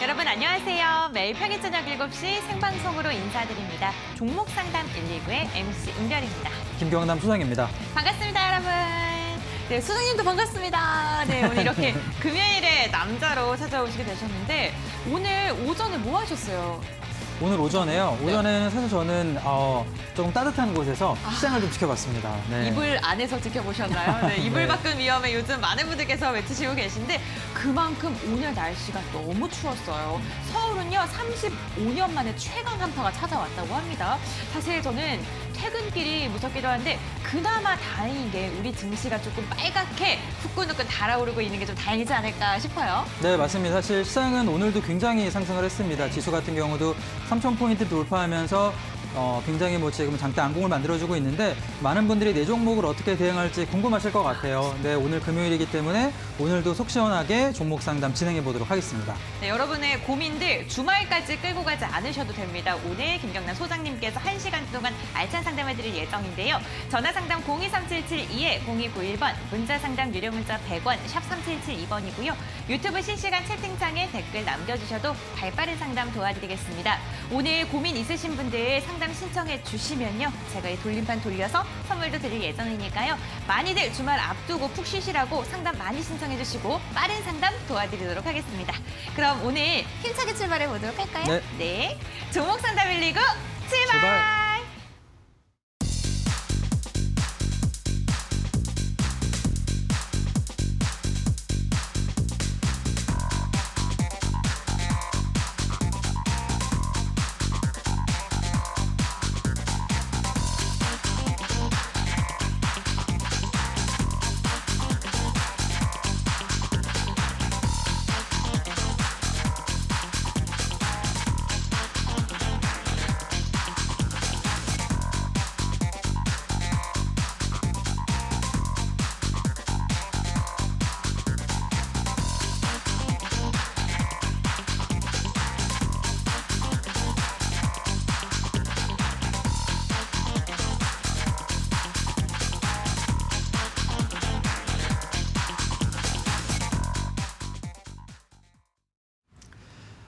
여러분 안녕하세요. 매일 평일 저녁 7시 생방송으로 인사드립니다. 종목 상담 119의 MC 은별입니다. 김경남 소장입니다. 반갑습니다, 여러분. 네, 소장님도 반갑습니다. 네, 오늘 이렇게 금요일에 남자로 찾아오시게 되셨는데 오늘 오전에 뭐 하셨어요? 오늘 오전에요. 오전에는 사실 저는 조금 따뜻한 곳에서 시장을 좀 지켜봤습니다. 네. 이불 안에서 지켜보셨나요? 네, 이불 네. 밖은 위험해 요즘 많은 분들께서 외치시고 계신데 그만큼 오늘 날씨가 너무 추웠어요. 서울은요 35년 만에 최강 한파가 찾아왔다고 합니다. 사실 저는 퇴근길이 무섭기도 한데 그나마 다행인 게 우리 증시가 조금 빨갛게 후끈후끈 달아오르고 있는 게 좀 다행이지 않을까 싶어요. 네, 맞습니다. 사실 시장은 오늘도 굉장히 상승을 했습니다. 지수 같은 경우도 3,000포인트 돌파하면서 굉장히 지금 장대 안공을 만들어주고 있는데 많은 분들이 내 종목을 어떻게 대응할지 궁금하실 것 같아요. 네, 오늘 금요일이기 때문에 오늘도 속 시원하게 종목 상담 진행해 보도록 하겠습니다. 네, 여러분의 고민들 주말까지 끌고 가지 않으셔도 됩니다. 오늘 김경남 소장님께서 1시간 동안 알찬 상담을 드릴 예정인데요. 전화 상담 023772-0291번, 문자 상담 유료 문자 100원, 샵 3772번이고요. 유튜브 실시간 채팅창에 댓글 남겨주셔도 발빠른 상담 도와드리겠습니다. 오늘 고민 있으신 분들 상담 신청해 주시면요. 제가 이 돌림판 돌려서 선물도 드릴 예정이니까요. 많이들 주말 앞두고 푹 쉬시라고 상담 많이 신청해 주시고 빠른 상담 도와드리도록 하겠습니다. 그럼 오늘 힘차게 출발해 보도록 할까요? 네. 종목 상담 119 출발!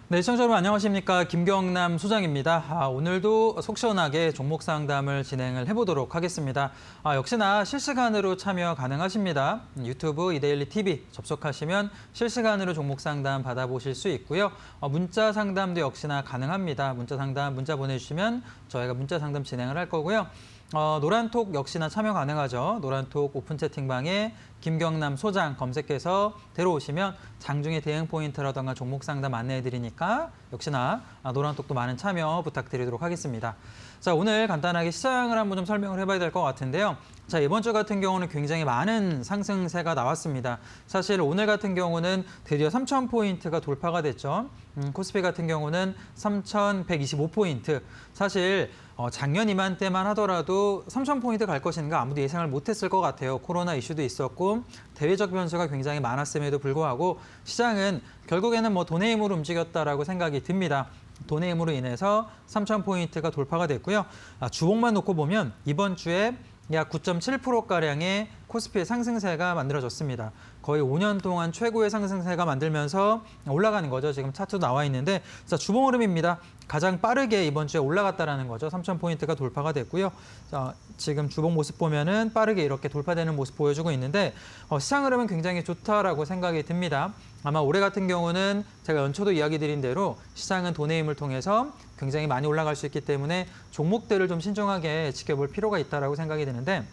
네, 시청자 여러분 안녕하십니까. 김경남 소장입니다. 오늘도 속 시원하게 종목 상담을 진행을 해보도록 하겠습니다. 역시나 실시간으로 참여 가능하십니다. 유튜브 이데일리 TV 접속하시면 실시간으로 종목 상담 받아보실 수 있고요. 문자 상담도 역시나 가능합니다. 문자 상담 문자 보내주시면 저희가 문자 상담 진행을 할 거고요. 노란톡 역시나 참여 가능하죠. 노란톡 오픈 채팅방에 김경남 소장 검색해서 들어오시면 장중에 대응 포인트라던가 종목 상담 안내해드리니까 역시나 노란톡도 많은 참여 부탁드리도록 하겠습니다. 자, 오늘 간단하게 시장을 한번 좀 설명을 해봐야 될 것 같은데요. 자, 이번 주 같은 경우는 굉장히 많은 상승세가 나왔습니다. 사실 오늘 같은 경우는 드디어 3,000포인트가 돌파가 됐죠. 코스피 같은 경우는 3,125포인트. 사실 작년 이맘때만 하더라도 3,000포인트 갈 것인가 아무도 예상을 못했을 것 같아요. 코로나 이슈도 있었고 대외적 변수가 굉장히 많았음에도 불구하고 시장은 결국에는 돈의 힘으로 움직였다라고 생각이 듭니다. 돈의 힘으로 인해서 3,000포인트가 돌파가 됐고요. 주봉만 놓고 보면 이번 주에 약 9.7%가량의 코스피의 상승세가 만들어졌습니다. 거의 5년 동안 최고의 상승세가 만들면서 올라가는 거죠. 지금 차트도 나와 있는데 자, 주봉 흐름입니다. 가장 빠르게 이번 주에 올라갔다라는 거죠. 3,000포인트가 돌파가 됐고요. 자, 지금 주봉 모습 보면은 빠르게 이렇게 돌파되는 모습 보여주고 있는데 시장 흐름은 굉장히 좋다라고 생각이 듭니다. 아마 올해 같은 경우는 제가 연초도 이야기 드린 대로 시장은 돈의 힘을 통해서 굉장히 많이 올라갈 수 있기 때문에 종목들을 좀 신중하게 지켜볼 필요가 있다라고 생각이 드는데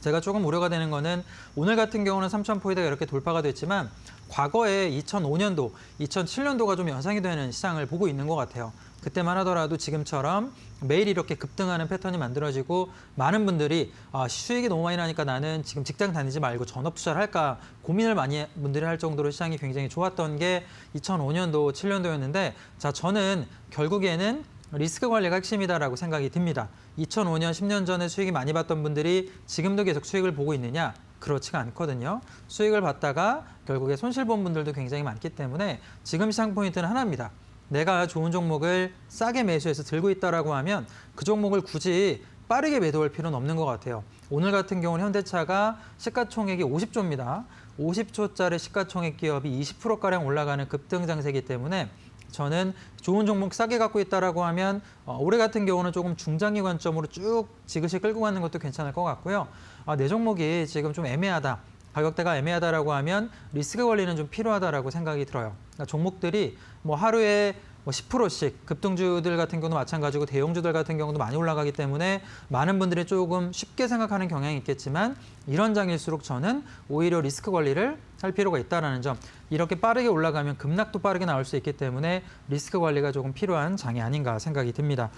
제가 조금 우려가 되는 거는 오늘 같은 경우는 3,000포인트가 이렇게 돌파가 됐지만 과거에 2005년도, 2007년도가 좀 연상이 되는 시장을 보고 있는 것 같아요. 그때만 하더라도 지금처럼 매일 이렇게 급등하는 패턴이 만들어지고 많은 분들이 수익이 너무 많이 나니까 나는 지금 직장 다니지 말고 전업 투자를 할까 고민을 많이 분들이 할 정도로 시장이 굉장히 좋았던 게 2005년도, 7년도였는데 자, 저는 결국에는 리스크 관리가 핵심이다라고 생각이 듭니다. 2005년, 10년 전에 수익이 많이 봤던 분들이 지금도 계속 수익을 보고 있느냐? 그렇지가 않거든요. 수익을 봤다가 결국에 손실 본 분들도 굉장히 많기 때문에 지금 시장 포인트는 하나입니다. 내가 좋은 종목을 싸게 매수해서 들고 있다라고 하면 그 종목을 굳이 빠르게 매도할 필요는 없는 것 같아요. 오늘 같은 경우는 현대차가 시가총액이 50조입니다. 50조짜리 시가총액 기업이 20%가량 올라가는 급등 장세이기 때문에 저는 좋은 종목 싸게 갖고 있다라고 하면 올해 같은 경우는 조금 중장기 관점으로 쭉 지그시 끌고 가는 것도 괜찮을 것 같고요. 내 종목이 지금 좀 애매하다. 가격대가 애매하다라고 하면 리스크 관리는 좀 필요하다라고 생각이 들어요. 그러니까 종목들이 뭐 하루에 10%씩 급등주들 같은 경우도 마찬가지고 대형주들 같은 경우도 많이 올라가기 때문에 많은 분들이 조금 쉽게 생각하는 경향이 있겠지만 이런 장일수록 저는 오히려 리스크 관리를 할 필요가 있다는 점. 이렇게 빠르게 올라가면 급락도 빠르게 나올 수 있기 때문에 리스크 관리가 조금 필요한 장이 아닌가 생각이 듭니다.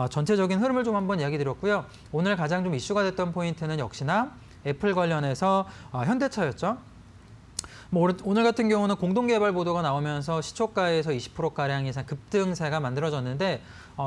전체적인 흐름을 좀 한번 이야기 드렸고요. 오늘 가장 좀 이슈가 됐던 포인트는 역시나 애플 관련해서 현대차였죠. 오늘 같은 경우는 공동개발 보도가 나오면서 시초가에서 20%가량 이상 급등세가 만들어졌는데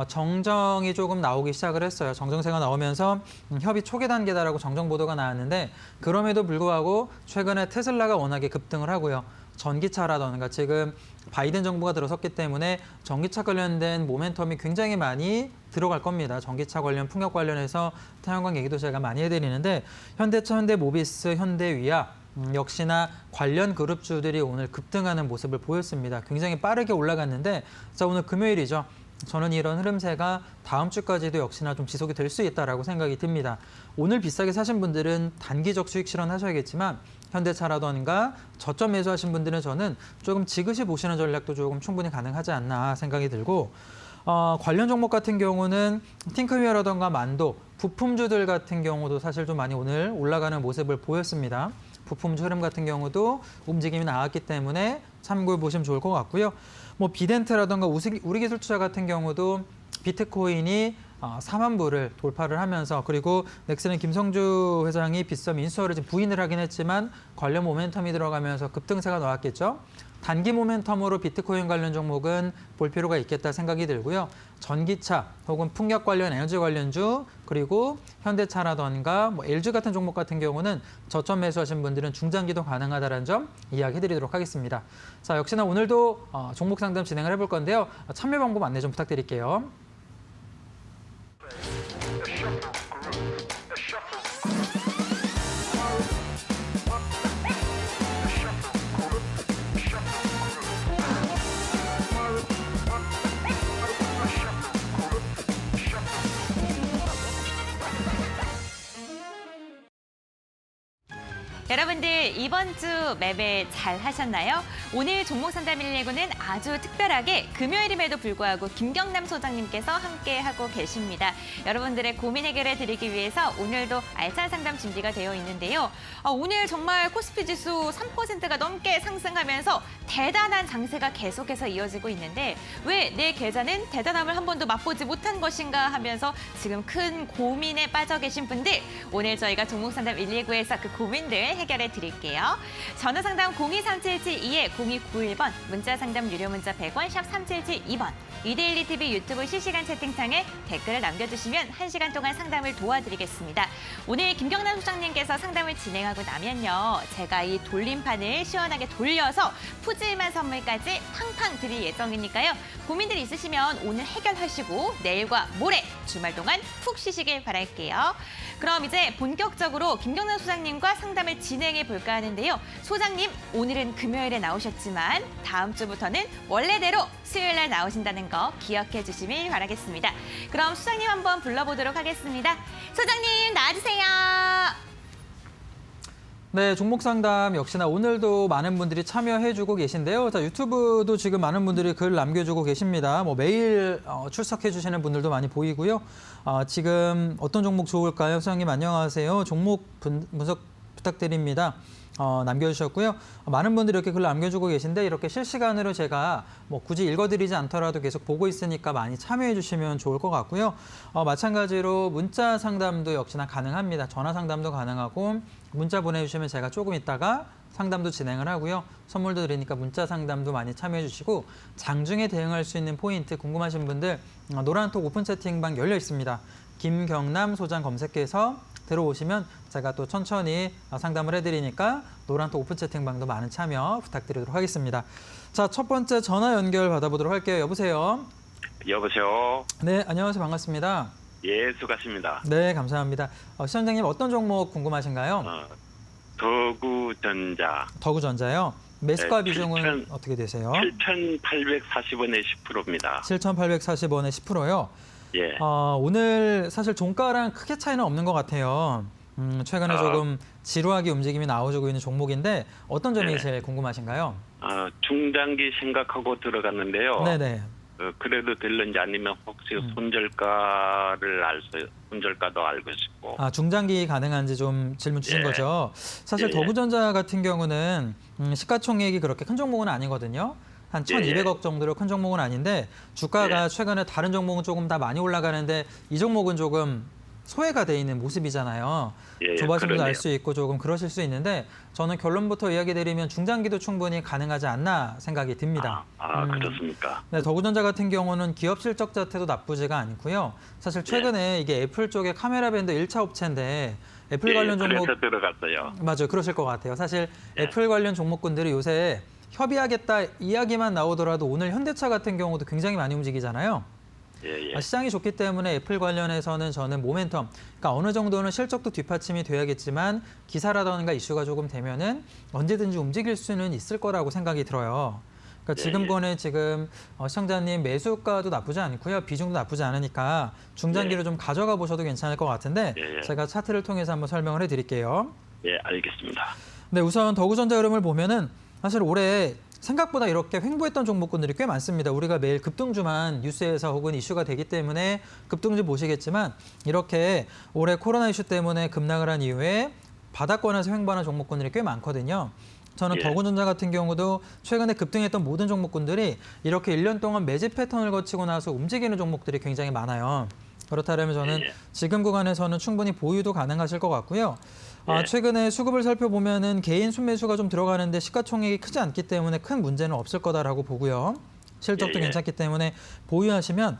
정정이 조금 나오기 시작을 했어요. 정정세가 나오면서 협의 초기 단계다라고 정정 보도가 나왔는데 그럼에도 불구하고 최근에 테슬라가 워낙에 급등을 하고요. 전기차라던가 지금 바이든 정부가 들어섰기 때문에 전기차 관련된 모멘텀이 굉장히 많이 들어갈 겁니다. 전기차 관련 풍력 관련해서 태양광 얘기도 제가 많이 해드리는데 현대차, 현대모비스, 현대위아 역시나 관련 그룹주들이 오늘 급등하는 모습을 보였습니다. 굉장히 빠르게 올라갔는데 자 오늘 금요일이죠. 저는 이런 흐름세가 다음 주까지도 역시나 좀 지속이 될 수 있다라고 생각이 듭니다. 오늘 비싸게 사신 분들은 단기적 수익 실현하셔야겠지만 현대차라던가 저점 매수하신 분들은 저는 조금 지그시 보시는 전략도 조금 충분히 가능하지 않나 생각이 들고 관련 종목 같은 경우는 팅크웨어라던가 만도, 부품주들 같은 경우도 사실 좀 많이 오늘 올라가는 모습을 보였습니다. 부품주 흐름 같은 경우도 움직임이 나왔기 때문에 참고해 보시면 좋을 것 같고요. 비덴트라던가 우리기술투자 같은 경우도 비트코인이 4만 불을 돌파를 하면서 그리고 넥슨의 김성주 회장이 빗썸 인수어를 지금 부인을 하긴 했지만 관련 모멘텀이 들어가면서 급등세가 나왔겠죠. 단기 모멘텀으로 비트코인 관련 종목은 볼 필요가 있겠다 생각이 들고요. 전기차 혹은 풍력 관련 에너지 관련주 그리고 현대차라던가 LG 같은 종목 같은 경우는 저점 매수하신 분들은 중장기도 가능하다는 점 이야기해드리도록 하겠습니다. 자 역시나 오늘도 종목 상담 진행을 해볼 건데요. 참여 방법 안내 좀 부탁드릴게요. 여러분들 이번 주 매매 잘 하셨나요? 오늘 종목 상담 119는 아주 특별하게 금요일임에도 불구하고 김경남 소장님께서 함께하고 계십니다. 여러분들의 고민 해결해 드리기 위해서 오늘도 알찬 상담 준비가 되어 있는데요. 오늘 정말 코스피 지수 3%가 넘게 상승하면서 대단한 장세가 계속해서 이어지고 있는데 왜 내 계좌는 대단함을 한 번도 맛보지 못한 것인가 하면서 지금 큰 고민에 빠져 계신 분들 오늘 저희가 종목 상담 119에서 그 고민들 해결해 드릴게요. 전화 상담 023772-0291번, 문자 상담 유료 문자 100원, 샵 3772번, 이데일리 TV 유튜브 실시간 채팅창에 댓글을 남겨주시면 1시간 동안 상담을 도와드리겠습니다. 오늘 김경남 소장님께서 상담을 진행하고 나면요. 제가 이 돌림판을 시원하게 돌려서 푸짐한 선물까지 팡팡 드릴 예정이니까요. 고민들 있으시면 오늘 해결하시고 내일과 모레 주말 동안 푹 쉬시길 바랄게요. 그럼 이제 본격적으로 김경남 소장님과 상담을 진행해 볼까 하는데요. 소장님, 오늘은 금요일에 나오셨지만 다음 주부터는 원래대로 수요일 날 나오신다는 거 기억해 주시길 바라겠습니다. 그럼 소장님 한번 불러보도록 하겠습니다. 소장님, 나와주세요. 네, 종목 상담 역시나 오늘도 많은 분들이 참여해주고 계신데요. 자, 유튜브도 지금 많은 분들이 글 남겨주고 계십니다. 매일 출석해주시는 분들도 많이 보이고요. 지금 어떤 종목 좋을까요? 소장님 안녕하세요. 종목 분석 부탁드립니다. 남겨주셨고요. 많은 분들이 이렇게 글 남겨주고 계신데 이렇게 실시간으로 제가 굳이 읽어드리지 않더라도 계속 보고 있으니까 많이 참여해 주시면 좋을 것 같고요. 마찬가지로 문자 상담도 역시나 가능합니다. 전화 상담도 가능하고 문자 보내주시면 제가 조금 있다가 상담도 진행을 하고요. 선물도 드리니까 문자 상담도 많이 참여해 주시고 장중에 대응할 수 있는 포인트 궁금하신 분들 노란톡 오픈 채팅방 열려 있습니다. 김경남 소장 검색해서 들어오시면 제가 또 천천히 상담을 해드리니까 노란톡 오픈 채팅방도 많은 참여 부탁드리도록 하겠습니다. 자, 첫 번째 전화 연결 받아보도록 할게요. 여보세요? 여보세요? 네, 안녕하세요. 반갑습니다. 예, 수고하십니다. 네, 감사합니다. 시장님 어떤 종목 궁금하신가요? 더구전자. 더구전자요? 매수가 네, 비중은 어떻게 되세요? 7,840원에 10%입니다. 7,840원에 10%요. 예. 오늘 사실 종가랑 크게 차이는 없는 것 같아요. 최근에 조금 지루하게 움직임이 나와주고 있는 종목인데 어떤 점이 네. 제일 궁금하신가요? 중장기 생각하고 들어갔는데요. 네네. 그래도 될는지 아니면 혹시 손절가도 알고 싶고. 중장기 가능한지 좀 질문 주신 예. 거죠. 사실 예. 더구전자 같은 경우는 시가총액이 그렇게 큰 종목은 아니거든요. 한 예. 1,200억 정도로 큰 종목은 아닌데 주가가 예. 최근에 다른 종목은 조금 다 많이 올라가는데 이 종목은 조금 소외가 돼 있는 모습이잖아요. 예, 조바심도 그러네요. 알 수 있고 조금 그러실 수 있는데 저는 결론부터 이야기 드리면 중장기도 충분히 가능하지 않나 생각이 듭니다. 그렇습니까? 네, 더구전자 같은 경우는 기업 실적 자체도 나쁘지가 않고요. 사실 최근에 이게 애플 쪽의 카메라 밴드 1차 업체인데 애플 관련 종목 그래서 들어갔어요. 맞아요. 그러실 것 같아요. 사실 예. 애플 관련 종목군들이 요새 협의하겠다 이야기만 나오더라도 오늘 현대차 같은 경우도 굉장히 많이 움직이잖아요. 예. 시장이 좋기 때문에 애플 관련해서는 저는 모멘텀, 그러니까 어느 정도는 실적도 뒷받침이 돼야겠지만 기사라던가 이슈가 조금 되면은 언제든지 움직일 수는 있을 거라고 생각이 들어요. 그러니까 지금권에 지금 시청자님 매수가도 나쁘지 않고요. 비중도 나쁘지 않으니까 중장기로 좀 가져가 보셔도 괜찮을 것 같은데 제가 차트를 통해서 한번 설명을 해드릴게요. 예, 알겠습니다. 네, 우선 더구전자 흐름을 보면은 사실 올해 생각보다 이렇게 횡보했던 종목군들이 꽤 많습니다. 우리가 매일 급등주만 뉴스에서 혹은 이슈가 되기 때문에 급등주 보시겠지만 이렇게 올해 코로나 이슈 때문에 급락을 한 이후에 바닥권에서 횡보하는 종목군들이 꽤 많거든요. 저는 더구전자 같은 경우도 최근에 급등했던 모든 종목군들이 이렇게 1년 동안 매집 패턴을 거치고 나서 움직이는 종목들이 굉장히 많아요. 그렇다면 저는 지금 구간에서는 충분히 보유도 가능하실 것 같고요. 최근에 수급을 살펴보면은 개인 순매수가 좀 들어가는데 시가총액이 크지 않기 때문에 큰 문제는 없을 거다라고 보고요. 실적도 괜찮기 때문에 보유하시면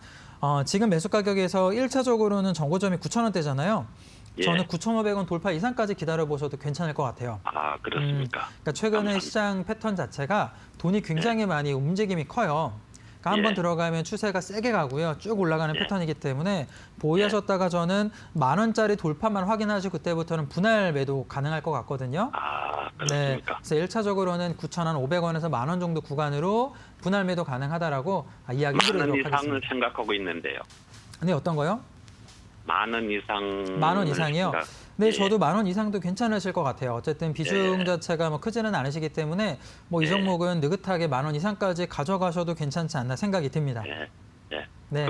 지금 매수 가격에서 1차적으로는 정고점이 9,000원대잖아요. 저는 9,500원 돌파 이상까지 기다려보셔도 괜찮을 것 같아요. 그렇습니까? 그러니까 최근에 감사합니다. 시장 패턴 자체가 돈이 굉장히 많이 움직임이 커요. 그러니까 한번 들어가면 추세가 세게 가고요. 쭉 올라가는 패턴이기 때문에 보유하셨다가 저는 10,000원짜리 돌파만 확인하시고 그때부터는 분할 매도 가능할 것 같거든요. 그렇습니까? 그래서 1차적으로는 9,500원에서 10,000원 정도 구간으로 분할 매도 가능하다라고 이야기 10,000원 드리도록 이상을 하겠습니다. 생각하고 있는데요. 네, 어떤 거요? 10,000원 이상. 10,000원 이상이요? 네, 저도 10,000원 이상도 괜찮으실 것 같아요. 어쨌든 비중 자체가 뭐 크지는 않으시기 때문에 뭐 이 종목은 느긋하게 10,000원 이상까지 가져가셔도 괜찮지 않나 생각이 듭니다. 네.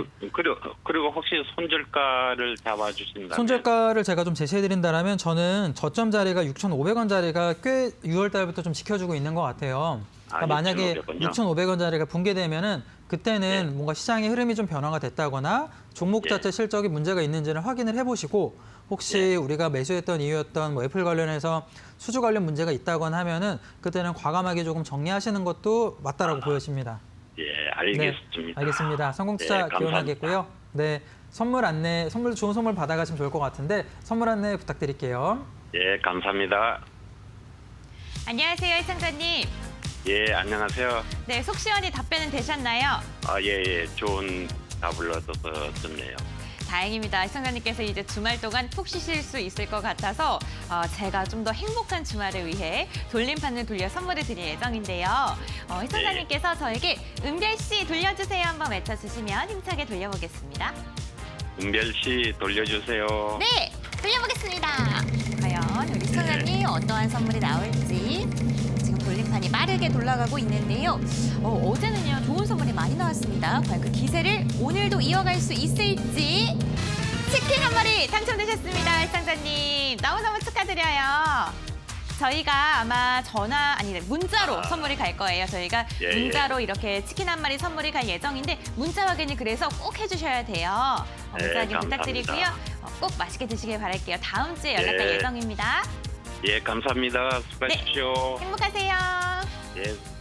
그리고 혹시 손절가를 잡아주신다면? 손절가를 제가 좀 제시해드린다면 저는 저점 자리가 6,500원짜리가 꽤 6월 달부터 좀 지켜주고 있는 것 같아요. 그러니까 만약에 6,500원짜리가 붕괴되면은 그때는 뭔가 시장의 흐름이 좀 변화가 됐다거나 종목 자체 실적이 문제가 있는지를 확인을 해보시고 혹시 우리가 매수했던 이유였던 뭐 애플 관련해서 수주 관련 문제가 있다거나 하면은 그때는 과감하게 조금 정리하시는 것도 맞다라고 보여집니다. 알겠습니다. 네, 알겠습니다. 성공투자 기원하겠고요. 네, 선물 안내, 좋은 선물 받아가시면 좋을 것 같은데 선물 안내 부탁드릴게요. 감사합니다. 안녕하세요, 시청자님. 안녕하세요. 네, 속 시원히 답변은 되셨나요? 좋은 답을 얻어서 좋네요. 다행입니다. 시청자님께서 이제 주말 동안 푹 쉬실 수 있을 것 같아서 제가 좀 더 행복한 주말을 위해 돌림판을 돌려 선물을 드릴 예정인데요. 시청자님께서 저에게 은별씨 돌려주세요 한번 외쳐주시면 힘차게 돌려보겠습니다. 은별씨 돌려주세요. 네, 돌려보겠습니다. 과연 우리 시청자님 어떠한 선물이 나올지 지금 돌림판이 빠르게 돌아가고 있는데요. 어제는요 좋은 선물이 많이 나왔습니다. 과연 그 기세를 오늘도 이어갈 수 있을지. 치킨 한 마리 당첨되셨습니다, 시청자님. 너무너무 축하드려요. 저희가 아마 문자로 선물이 갈 거예요. 저희가 문자로 이렇게 치킨 한 마리 선물이 갈 예정인데 문자 확인을 그래서 꼭 해주셔야 돼요. 문자 확인 부탁드리고요. 꼭 맛있게 드시길 바랄게요. 다음 주에 연락할 예정입니다. 감사합니다. 수고하십시오. 행복하세요.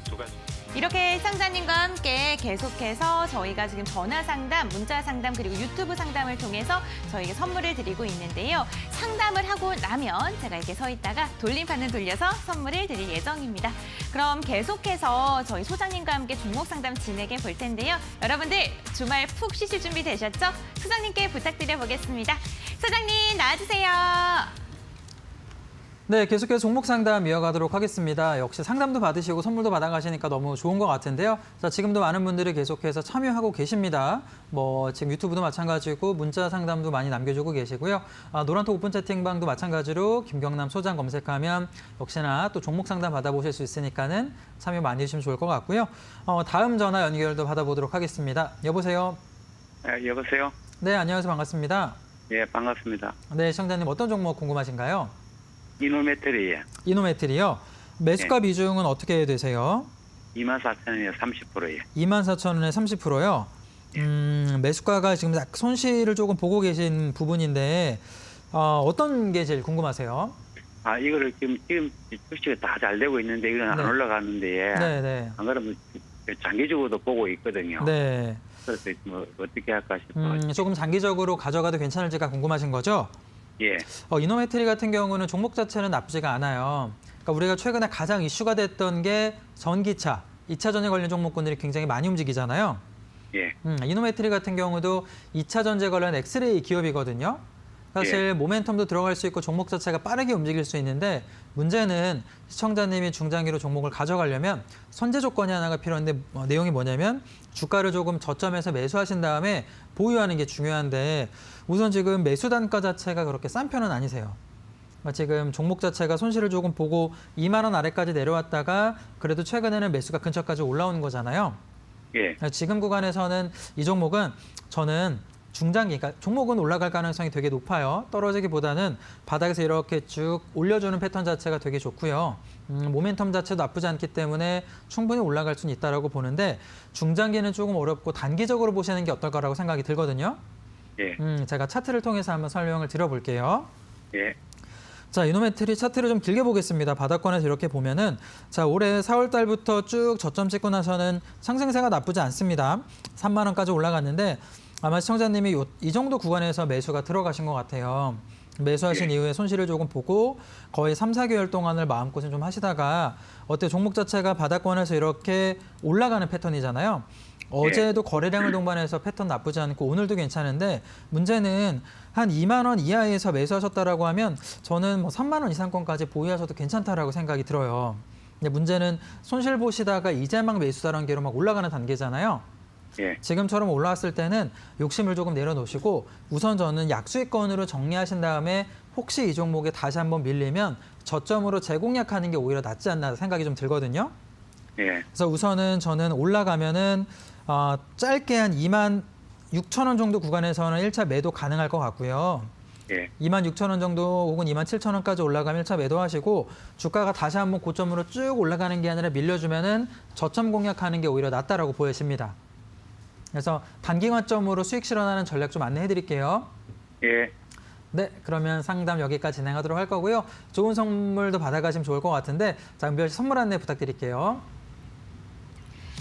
수고하십시오. 이렇게 시청자님과 함께 계속해서 저희가 지금 전화 상담, 문자 상담 그리고 유튜브 상담을 통해서 저희에게 선물을 드리고 있는데요. 상담을 하고 나면 제가 이렇게 서 있다가 돌림판을 돌려서 선물을 드릴 예정입니다. 그럼 계속해서 저희 소장님과 함께 종목 상담 진행해 볼 텐데요. 여러분들 주말 푹 쉬실 준비 되셨죠? 소장님께 부탁드려 보겠습니다. 소장님 나와주세요. 네, 계속해서 종목 상담 이어가도록 하겠습니다. 역시 상담도 받으시고 선물도 받아가시니까 너무 좋은 것 같은데요. 자, 지금도 많은 분들이 계속해서 참여하고 계십니다. 지금 유튜브도 마찬가지고 문자 상담도 많이 남겨주고 계시고요. 노란톡 오픈 채팅방도 마찬가지로 김경남 소장 검색하면 역시나 또 종목 상담 받아보실 수 있으니까는 참여 많이 해주시면 좋을 것 같고요. 다음 전화 연결도 받아보도록 하겠습니다. 여보세요? 여보세요? 네, 안녕하세요. 반갑습니다. 예, 반갑습니다. 네, 시청자님 어떤 종목 궁금하신가요? 이노메트리에 이노메트리요. 매수가 비중은 어떻게 되세요? 24,000원에 30%예요. 24,000원에 30%요. 매수가가 지금 손실을 조금 보고 계신 부분인데 어떤 게 제일 궁금하세요? 이거를 지금 주식이 다 잘 되고 있는데 이건 안 네. 올라가는데 네. 안 그러면 장기적으로도 보고 있거든요. 네. 그래서 뭐 어떻게 할까 싶어요. 조금 장기적으로 가져가도 괜찮을지가 궁금하신 거죠? 예, 이노메트리 같은 경우는 종목 자체는 나쁘지가 않아요. 그러니까 우리가 최근에 가장 이슈가 됐던 게 전기차, 2차 전지 관련 종목군들이 굉장히 많이 움직이잖아요. 예, 이노메트리 같은 경우도 2차 전지 관련 엑스레이 기업이거든요. 사실 모멘텀도 들어갈 수 있고 종목 자체가 빠르게 움직일 수 있는데 문제는 시청자님이 중장기로 종목을 가져가려면 선제 조건이 하나가 필요한데 내용이 뭐냐면 주가를 조금 저점에서 매수하신 다음에 보유하는 게 중요한데 우선 지금 매수 단가 자체가 그렇게 싼 편은 아니세요. 지금 종목 자체가 손실을 조금 보고 2만 원 아래까지 내려왔다가 그래도 최근에는 매수가 근처까지 올라오는 거잖아요. 예, 지금 구간에서는 이 종목은 저는 중장기, 그러니까 종목은 올라갈 가능성이 되게 높아요. 떨어지기보다는 바닥에서 이렇게 쭉 올려주는 패턴 자체가 되게 좋고요. 모멘텀 자체도 나쁘지 않기 때문에 충분히 올라갈 수는 있다고 보는데 중장기는 조금 어렵고 단기적으로 보시는 게 어떨까라고 생각이 들거든요. 예, 제가 차트를 통해서 한번 설명을 드려볼게요. 예, 자, 이노메트리 차트를 좀 길게 보겠습니다. 바닥권에서 이렇게 보면은 자, 올해 4월 달부터 쭉 저점 찍고 나서는 상승세가 나쁘지 않습니다. 3만 원까지 올라갔는데 아마 시청자님이 이 정도 구간에서 매수가 들어가신 것 같아요. 매수하신 이후에 손실을 조금 보고 거의 3, 4개월 동안을 마음고생 좀 하시다가 종목 자체가 바닥권에서 이렇게 올라가는 패턴이잖아요. 어제도 거래량을 동반해서 패턴 나쁘지 않고 오늘도 괜찮은데 문제는 한 2만 원 이하에서 매수하셨다라고 하면 저는 3만 원 이상권까지 보유하셔도 괜찮다라고 생각이 들어요. 근데 문제는 손실 보시다가 이제 막 매수 단계로 막 올라가는 단계잖아요. 예, 지금처럼 올라왔을 때는 욕심을 조금 내려놓으시고 우선 저는 약수익권으로 정리하신 다음에 혹시 이 종목에 다시 한번 밀리면 저점으로 재공략하는 게 오히려 낫지 않나 생각이 좀 들거든요. 예, 그래서 우선은 저는 올라가면은 짧게 한 2만 6천 원 정도 구간에서는 1차 매도 가능할 것 같고요. 예, 2만 6천 원 정도 혹은 2만 7천 원까지 올라가면 1차 매도하시고 주가가 다시 한번 고점으로 쭉 올라가는 게 아니라 밀려주면은 저점 공략하는 게 오히려 낫다라고 보여집니다. 그래서 단기 관점으로 수익 실현하는 전략 좀 안내해 드릴게요. 예, 네, 그러면 상담 여기까지 진행하도록 할 거고요. 좋은 선물도 받아가시면 좋을 것 같은데 자, 은별 씨 선물 안내 부탁드릴게요.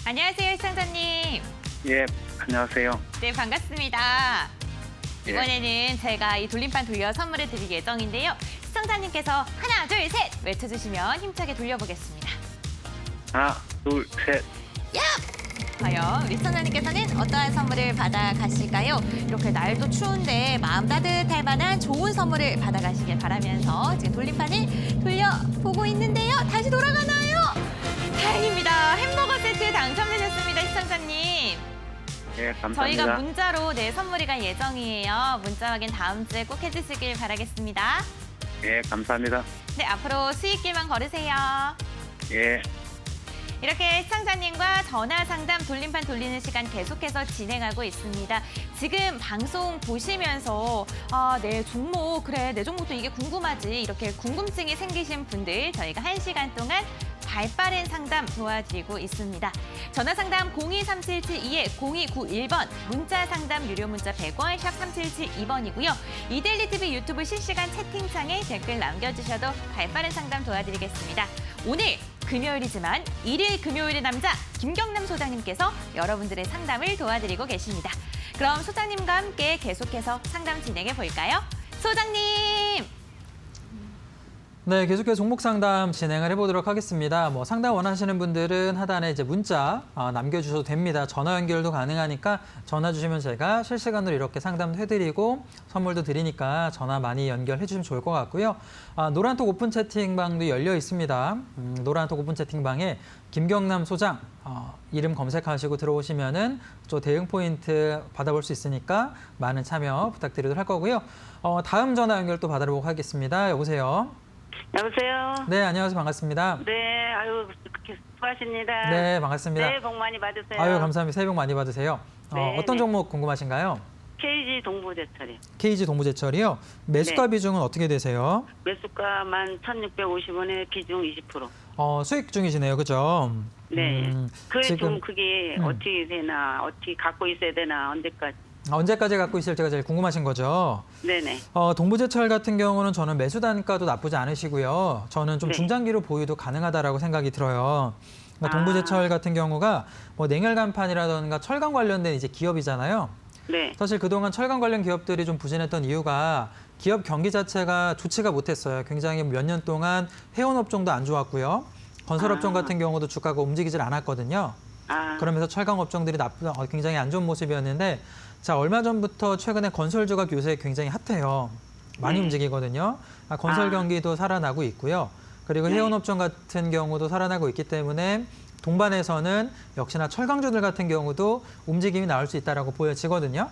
안녕하세요, 시청자님. 예, 안녕하세요. 네, 반갑습니다. 예. 이번에는 제가 이 돌림판 돌려 선물을 드릴 예정인데요. 시청자님께서 하나, 둘, 셋 외쳐주시면 힘차게 돌려보겠습니다. 하나, 둘, 셋. 과연 우리 시청자님께서는 어떠한 선물을 받아가실까요? 이렇게 날도 추운데 마음 따뜻할 만한 좋은 선물을 받아가시길 바라면서 지금 돌림판을 돌려보고 있는데요. 다시 돌아가나요? 다행입니다. 햄버거 세트 당첨되셨습니다, 시청자님. 예, 감사합니다. 저희가 문자로 선물이 갈 예정이에요. 문자 확인 다음 주에 꼭 해주시길 바라겠습니다. 예, 감사합니다. 네, 앞으로 수익길만 걸으세요. 예, 이렇게 시청자님과 전화 상담 돌림판 돌리는 시간 계속해서 진행하고 있습니다. 지금 방송 보시면서 내 종목, 그래 내 종목도 이게 궁금하지 이렇게 궁금증이 생기신 분들 저희가 1시간 동안 발빠른 상담 도와드리고 있습니다. 전화 상담 023772-0291번, 문자 상담 유료 문자 100원, 샵 3772번이고요. 이데일리 TV 유튜브 실시간 채팅창에 댓글 남겨주셔도 발빠른 상담 도와드리겠습니다. 오늘 금요일이지만 일일 금요일의 남자 김경남 소장님께서 여러분들의 상담을 도와드리고 계십니다. 그럼 소장님과 함께 계속해서 상담 진행해 볼까요? 소장님! 네, 계속해서 종목 상담 진행을 해보도록 하겠습니다. 뭐 상담 원하시는 분들은 하단에 이제 문자 남겨주셔도 됩니다. 전화 연결도 가능하니까 전화 주시면 제가 실시간으로 이렇게 상담도 해드리고 선물도 드리니까 전화 많이 연결해 주시면 좋을 것 같고요. 노란톡 오픈 채팅방도 열려 있습니다. 노란톡 오픈 채팅방에 김경남 소장 이름 검색하시고 들어오시면은 또 대응 포인트 받아볼 수 있으니까 많은 참여 부탁드리도록 할 거고요. 다음 전화 연결 또 받아보도록 하겠습니다. 여보세요. 여보세요? 네, 안녕하세요. 반갑습니다. 네, 아유, 그렇게 수고하십니다. 네, 반갑습니다. 새해 복 많이 받으세요. 아유, 감사합니다. 새해 복 많이 받으세요. 네, 어떤 네. 종목 궁금하신가요? KG 동부제철이요. KG 동부제철이요. 매수가 네. 비중은 어떻게 되세요? 매수가 11,650원에 비중 20%. 수익 중이시네요. 그죠? 네. 지금 좀 그게 어떻게 되나, 어떻게 갖고 있어야 되나, 언제까지. 언제까지 갖고 있을지가 제일 궁금하신 거죠? 네네. 동부제철 같은 경우는 저는 매수 단가도 나쁘지 않으시고요. 저는 좀 네. 중장기로 보유도 가능하다라고 생각이 들어요. 그러니까 아. 동부제철 같은 경우가 뭐 냉혈간판이라든가 철강 관련된 이제 기업이잖아요. 네. 사실 그동안 철강 관련 기업들이 좀 부진했던 이유가 기업 경기 자체가 좋지가 못했어요. 굉장히 몇 년 동안 해운업종도 안 좋았고요. 건설업종 같은 경우도 주가가 움직이질 않았거든요. 그러면서 철강 업종들이 굉장히 안 좋은 모습이었는데 자, 얼마 전부터 최근에 건설주가 요새 굉장히 핫해요. 많이 네. 움직이거든요. 건설 경기도 살아나고 있고요. 그리고 네. 해운업종 같은 경우도 살아나고 있기 때문에 동반에서는 역시나 철강주들 같은 경우도 움직임이 나올 수 있다고 보여지거든요.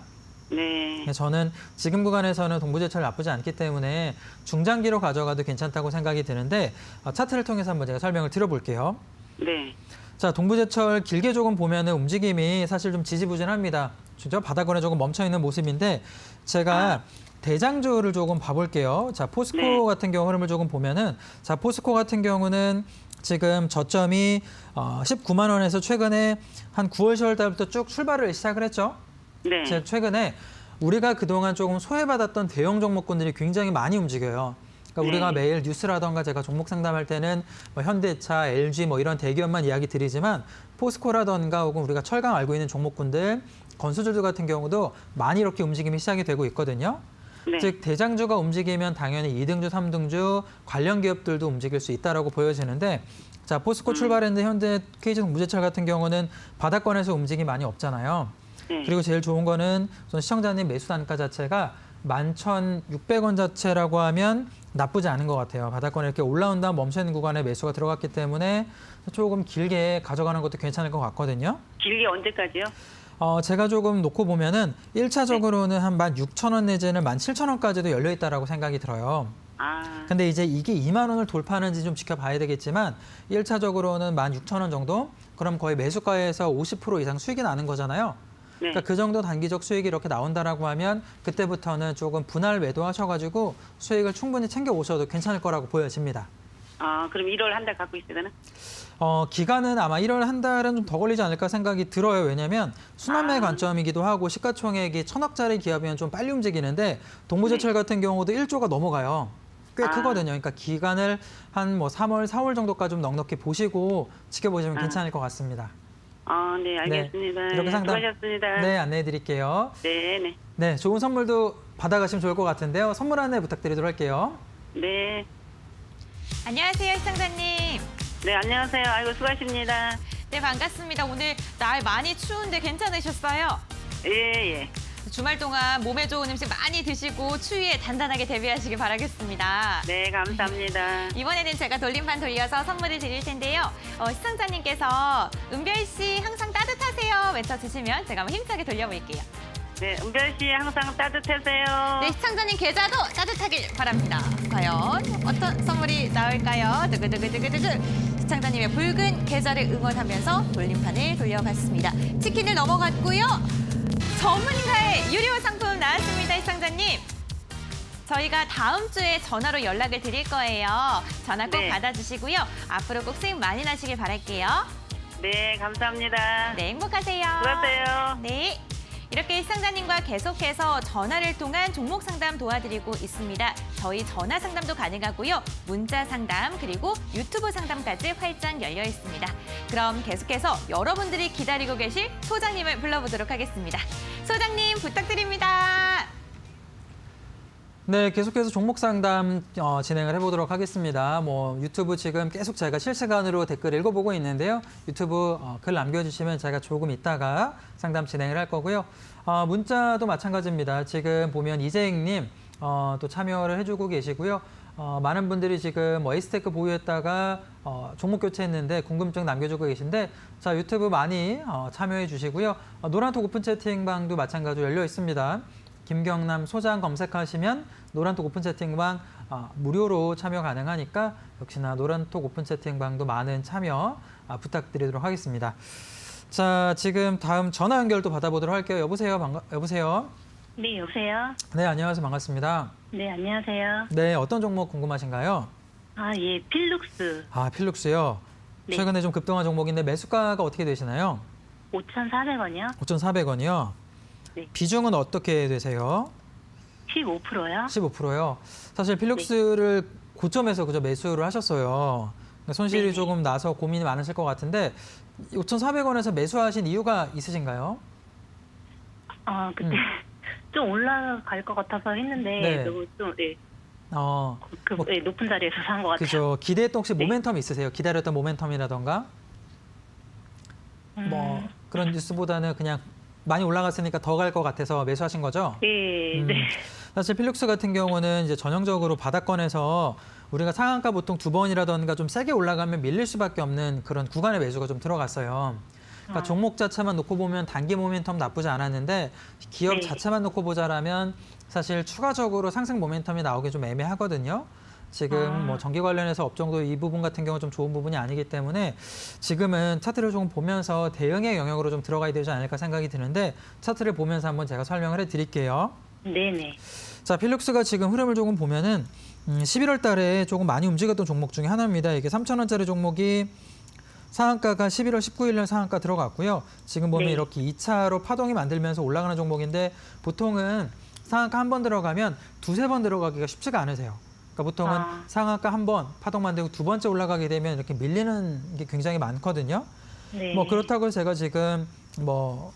네. 저는 지금 구간에서는 동부제철 나쁘지 않기 때문에 중장기로 가져가도 괜찮다고 생각이 드는데 차트를 통해서 한번 제가 설명을 드려볼게요. 네. 자, 동부제철 길게 조금 보면은 움직임이 사실 좀 지지부진합니다. 진짜 바닥권에 조금 멈춰있는 모습인데 제가 대장주를 조금 봐볼게요. 자, 포스코 네. 같은 경우 흐름을 조금 보면은 자, 포스코 같은 경우는 지금 저점이 19만 원에서 최근에 한 9월, 10월 달부터 쭉 출발을 시작을 했죠. 네. 최근에 우리가 그동안 조금 소외받았던 대형 종목군들이 굉장히 많이 움직여요. 그러니까 네. 우리가 매일 뉴스라던가 제가 종목 상담할 때는 뭐 현대차, LG 뭐 이런 대기업만 이야기 드리지만 포스코라던가 혹은 우리가 철강 알고 있는 종목군들, 건수주들 같은 경우도 많이 이렇게 움직임이 시작이 되고 있거든요. 네. 즉 대장주가 움직이면 당연히 2등주, 3등주 관련 기업들도 움직일 수 있다라고 보여지는데 자, 포스코 출발했는데 현대 KG 동부제철 같은 경우는 바닥권에서 움직임이 많이 없잖아요. 네. 그리고 제일 좋은 거는 우선 시청자님 매수 단가 자체가 11,600원 자체라고 하면 나쁘지 않은 것 같아요. 바닥권에 이렇게 올라온 다음 멈춰있는 구간에 매수가 들어갔기 때문에 조금 길게 가져가는 것도 괜찮을 것 같거든요. 길게 언제까지요? 제가 조금 놓고 보면은 1차적으로는 한 16,000원 내지는 17,000원까지도 열려 있다라고 생각이 들어요. 근데 이제 이게 2만 원을 돌파하는지 좀 지켜봐야 되겠지만 1차적으로는 16,000원 정도? 그럼 거의 매수가에서 50% 이상 수익이 나는 거잖아요. 네. 그러니까 그 정도 단기적 수익이 이렇게 나온다라고 하면 그때부터는 조금 분할 매도하셔가지고 수익을 충분히 챙겨 오셔도 괜찮을 거라고 보여집니다. 그럼 1월 한 달 갖고 있어야 되나? 기간은 아마 1월 한 달은 좀 더 걸리지 않을까 생각이 들어요. 왜냐하면 순환매 관점이기도 하고 시가총액이 1,000억짜리 기업이면 좀 빨리 움직이는데 동부제철 같은 경우도 1조가 넘어가요. 꽤 크거든요. 그러니까 기간을 한 뭐 3월, 4월 정도까지 좀 넉넉히 보시고 지켜보시면 괜찮을 것 같습니다. 네, 알겠습니다. 네, 이렇게 상담 수고하셨습니다. 네, 안내해 드릴게요. 네, 네. 네, 좋은 선물도 받아가시면 좋을 것 같은데요. 선물 안내 부탁드리도록 할게요. 네. 안녕하세요, 시청자님. 네, 안녕하세요. 아이고, 수고하십니다. 네, 반갑습니다. 오늘 날 많이 추운데 괜찮으셨어요? 예, 예. 주말 동안 몸에 좋은 음식 많이 드시고 추위에 단단하게 대비하시길 바라겠습니다. 네, 감사합니다. 이번에는 제가 돌림판 돌려서 선물을 드릴 텐데요. 시청자님께서 은별 씨 항상 따뜻하세요 외쳐주시면 제가 한번 힘차게 돌려볼게요. 네, 은별 씨 항상 따뜻하세요. 네, 시청자님 계좌도 따뜻하길 바랍니다. 과연 어떤 선물이 나올까요? 두구두구두구두구. 시청자님의 붉은 계좌를 응원하면서 돌림판을 돌려봤습니다. 치킨을 넘어갔고요. 전문가의 유료 상품 나왔습니다, 시청자님. 저희가 다음 주에 전화로 연락을 드릴 거예요. 전화 꼭 네. 받아주시고요. 앞으로 꼭 수익 많이 나시길 바랄게요. 네, 감사합니다. 네, 행복하세요. 수고하세요. 네. 이렇게 시청자님과 계속해서 전화를 통한 종목 상담 도와드리고 있습니다. 저희 전화 상담도 가능하고요. 문자 상담 그리고 유튜브 상담까지 활짝 열려 있습니다. 그럼 계속해서 여러분들이 기다리고 계실 소장님을 불러보도록 하겠습니다. 소장님 부탁드립니다. 네, 계속해서 종목 상담 진행을 해보도록 하겠습니다. 유튜브 지금 계속 제가 실시간으로 댓글 읽어보고 있는데요. 유튜브 글 남겨주시면 제가 조금 있다가 상담 진행을 할 거고요. 문자도 마찬가지입니다. 지금 보면 이재익님 또 참여를 해주고 계시고요. 많은 분들이 지금 에이스테크 보유했다가 종목 교체했는데 궁금증 남겨주고 계신데 자 유튜브 많이 참여해 주시고요. 노란톡 오픈 채팅방도 마찬가지로 열려 있습니다. 김경남 소장 검색하시면 노란톡 오픈 채팅방 무료로 참여 가능하니까 역시나 노란톡 오픈 채팅방도 많은 참여 부탁드리도록 하겠습니다. 자, 지금 다음 전화 연결도 받아보도록 할게요. 여보세요? 여보세요? 네, 여보세요? 네, 안녕하세요. 반갑습니다. 네, 안녕하세요. 네, 어떤 종목 궁금하신가요? 예, 필룩스 필룩스요. 네. 최근에 좀 급등한 종목인데 매수가가 어떻게 되시나요? 5,400원이요? 5,400원이요. 네. 비중은 어떻게 되세요? 15%요? 15%요. 사실 필룩스를 고점에서 그저 매수를 하셨어요. 손실이 네. 조금 나서 고민이 많으실 것 같은데 5,400원에서 매수하신 이유가 있으신가요? 그때 좀 올라갈 것 같아서 했는데 네. 너무 좀 높은 자리에서 산 것 같아요. 그죠. 기대했던 혹시 네. 모멘텀 있으세요? 기다렸던 모멘텀이라던가? 그런 뉴스보다는 그냥 많이 올라갔으니까 더 갈 것 같아서 매수하신 거죠? 네, 네. 사실 필룩스 같은 경우는 이제 전형적으로 바닥권에서 우리가 상한가 보통 2번이라던가 좀 세게 올라가면 밀릴 수밖에 없는 그런 구간의 매수가 좀 들어갔어요. 그러니까 종목 자체만 놓고 보면 단기 모멘텀 나쁘지 않았는데 기업 네. 자체만 놓고 보자라면 사실 추가적으로 상승 모멘텀이 나오기 좀 애매하거든요. 지금 전기 관련해서 업종도 이 부분 같은 경우 좀 좋은 부분이 아니기 때문에 지금은 차트를 조금 보면서 대응의 영역으로 좀 들어가야 되지 않을까 생각이 드는데 차트를 보면서 한번 제가 설명을 해드릴게요. 네네. 자, 필룩스가 지금 흐름을 조금 보면은 11월 달에 조금 많이 움직였던 종목 중에 하나입니다. 이게 3,000원짜리 종목이 상한가가 11월 19일 날 상한가 들어갔고요. 지금 보면 네. 이렇게 2차로 파동이 만들면서 올라가는 종목인데 보통은 상한가 한 번 들어가면 두세 번 들어가기가 쉽지가 않으세요. 그러니까 보통은 상한가 한 번 파동 만들고 두 번째 올라가게 되면 이렇게 밀리는 게 굉장히 많거든요. 네. 그렇다고 제가 지금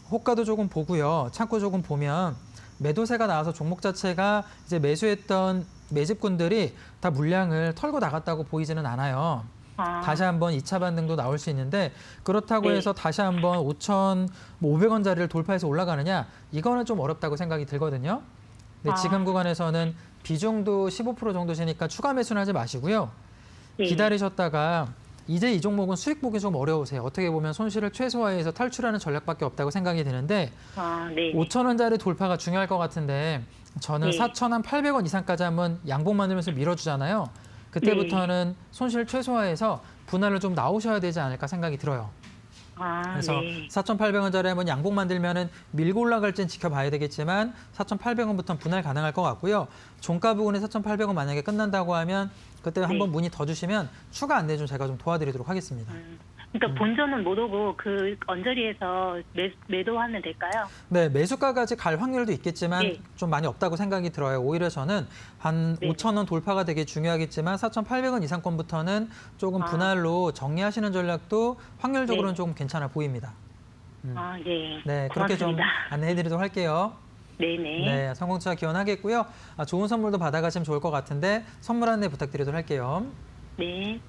호가도 조금 보고요. 창고 조금 보면 매도세가 나와서 종목 자체가 이제 매수했던 매집꾼들이 다 물량을 털고 나갔다고 보이지는 않아요. 다시 한번 2차 반등도 나올 수 있는데 그렇다고 네. 해서 다시 한번 5,500원짜리를 돌파해서 올라가느냐 이거는 좀 어렵다고 생각이 들거든요. 근데 지금 구간에서는 비중도 15% 정도시니까 추가 매수는 하지 마시고요. 네. 기다리셨다가 이제 이 종목은 수익 보기 좀 어려우세요. 어떻게 보면 손실을 최소화해서 탈출하는 전략밖에 없다고 생각이 드는데 네. 5,000원짜리 돌파가 중요할 것 같은데 저는 네. 4,800원 이상까지 한번 양봉 만들면서 밀어주잖아요. 그때부터는 손실 최소화해서 분할을 좀 나오셔야 되지 않을까 생각이 들어요. 그래서 네. 4,800원짜리 한번 양봉 만들면은 밀고 올라갈지는 지켜봐야 되겠지만 4,800원부터는 분할 가능할 것 같고요. 종가 부분에 4,800원 만약에 끝난다고 하면 그때 한번 문의 더 주시면 추가 안내 좀 제가 좀 도와드리도록 하겠습니다. 그러니까 본전은 못 오고 그 언저리에서 매도하면 될까요? 네, 매수가까지 갈 확률도 있겠지만 네. 좀 많이 없다고 생각이 들어요. 오히려 저는 한 네. 5,000원 돌파가 되게 중요하겠지만 4,800원 이상권부터는 조금 분할로 정리하시는 전략도 확률적으로는 네. 조금 괜찮아 보입니다. 네. 네, 그렇게 좀 고맙습니다. 안내해드리도록 할게요. 네네. 네, 성공투자 기원하겠고요. 좋은 선물도 받아가시면 좋을 것 같은데 선물 안내 부탁드리도록 할게요. 네.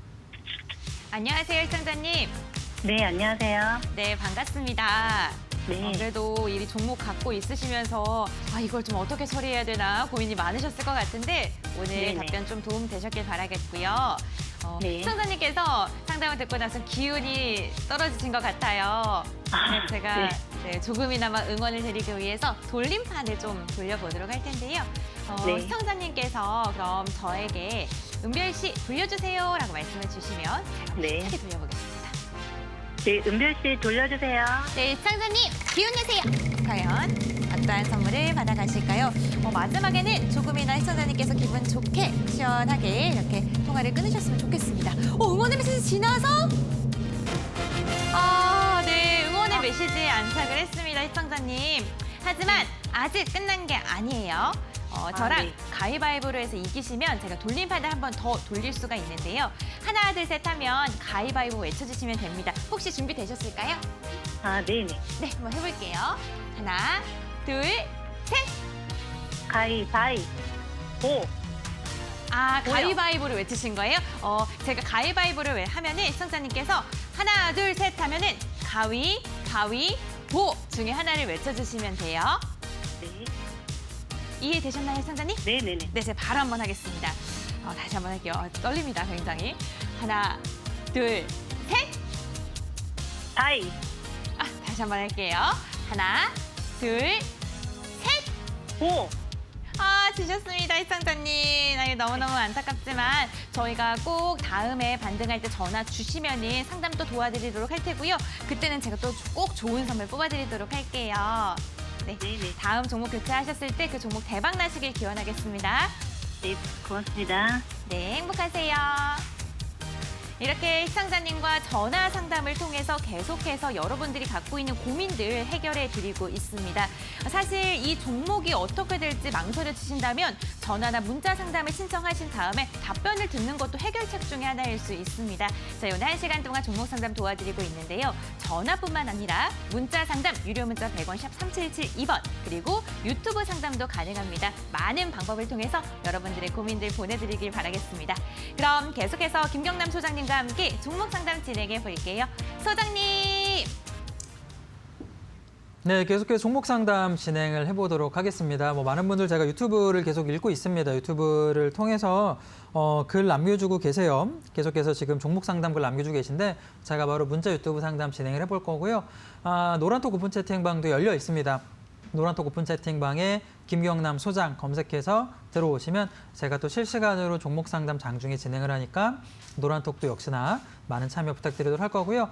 안녕하세요, 시청자님. 네, 안녕하세요. 네, 반갑습니다. 네. 그래도 이 종목 갖고 있으시면서 이걸 좀 어떻게 처리해야 되나 고민이 많으셨을 것 같은데 오늘 네네. 답변 좀 도움 되셨길 바라겠고요. 네. 시청자님께서 상담을 듣고 나서 기운이 떨어지신 것 같아요. 그래서 제가 네. 조금이나마 응원을 드리기 위해서 돌림판을 좀 돌려보도록 할 텐데요. 네. 시청자님께서 그럼 저에게 은별씨 돌려주세요라고 말씀을 주시면 제가 네. 힘차게 돌려보겠습니다. 네, 은별씨 돌려주세요. 네, 시청자님 기운 내세요. 과연 어떠한 선물을 받아가실까요? 마지막에는 조금이나 시청자님께서 기분 좋게 시원하게 이렇게 통화를 끊으셨으면 좋겠습니다. 응원의 메시지 지나서 네, 응원의 메시지에 안착을 했습니다, 시청자님. 하지만 아직 끝난 게 아니에요. 저랑 네. 가위바위보로 해서 이기시면 제가 돌림판을 한 번 더 돌릴 수가 있는데요. 하나, 둘, 셋 하면 가위바위보 외쳐주시면 됩니다. 혹시 준비되셨을까요? 네네. 네, 한번 해볼게요. 하나, 둘, 셋! 가위바위. 오. 아, 뭐요? 가위바위보를 외치신 거예요? 제가 가위바위보를 하면은 시청자님께서 하나, 둘, 셋 하면은 가위, 바위, 보 중에 하나를 외쳐주시면 돼요. 네. 이해되셨나요, 시청자님? 네네네. 네, 제가 바로 한번 하겠습니다. 다시 한번 할게요. 떨립니다, 굉장히. 하나, 둘, 셋. 다이. 다시 한번 할게요. 하나, 둘, 셋. 보. 지셨습니다, 시청자님. 너무너무 안타깝지만 저희가 꼭 다음에 반등할 때 전화 주시면은 상담 또 도와드리도록 할 테고요. 그때는 제가 또 꼭 좋은 선물 뽑아드리도록 할게요. 네, 네네. 다음 종목 교체하셨을 때 그 종목 대박 나시길 기원하겠습니다. 네, 고맙습니다. 네, 행복하세요. 이렇게 시청자님과 전화 상담을 통해서 계속해서 여러분들이 갖고 있는 고민들 해결해 드리고 있습니다. 사실 이 종목이 어떻게 될지 망설여지신다면 전화나 문자 상담을 신청하신 다음에 답변을 듣는 것도 해결책 중에 하나일 수 있습니다. 저희 오늘 1시간 동안 종목 상담 도와드리고 있는데요. 전화뿐만 아니라 문자 상담, 유료 문자 100원 샵 3772번 그리고 유튜브 상담도 가능합니다. 많은 방법을 통해서 여러분들의 고민들 보내드리길 바라겠습니다. 그럼 계속해서 김경남 소장님과 함께 종목 상담 진행해 볼게요. 소장님! 네, 계속해서 종목 상담 진행을 해보도록 하겠습니다. 많은 분들 제가 유튜브를 계속 읽고 있습니다. 유튜브를 통해서 글 남겨주고 계세요. 계속해서 지금 종목 상담 글 남겨주고 계신데 제가 바로 문자 유튜브 상담 진행을 해볼 거고요. 노란톡 오픈 채팅방도 열려 있습니다. 노란톡 오픈 채팅방에 김경남 소장 검색해서 들어오시면 제가 또 실시간으로 종목 상담 장중에 진행을 하니까 노란톡도 역시나 많은 참여 부탁드리도록 할 거고요.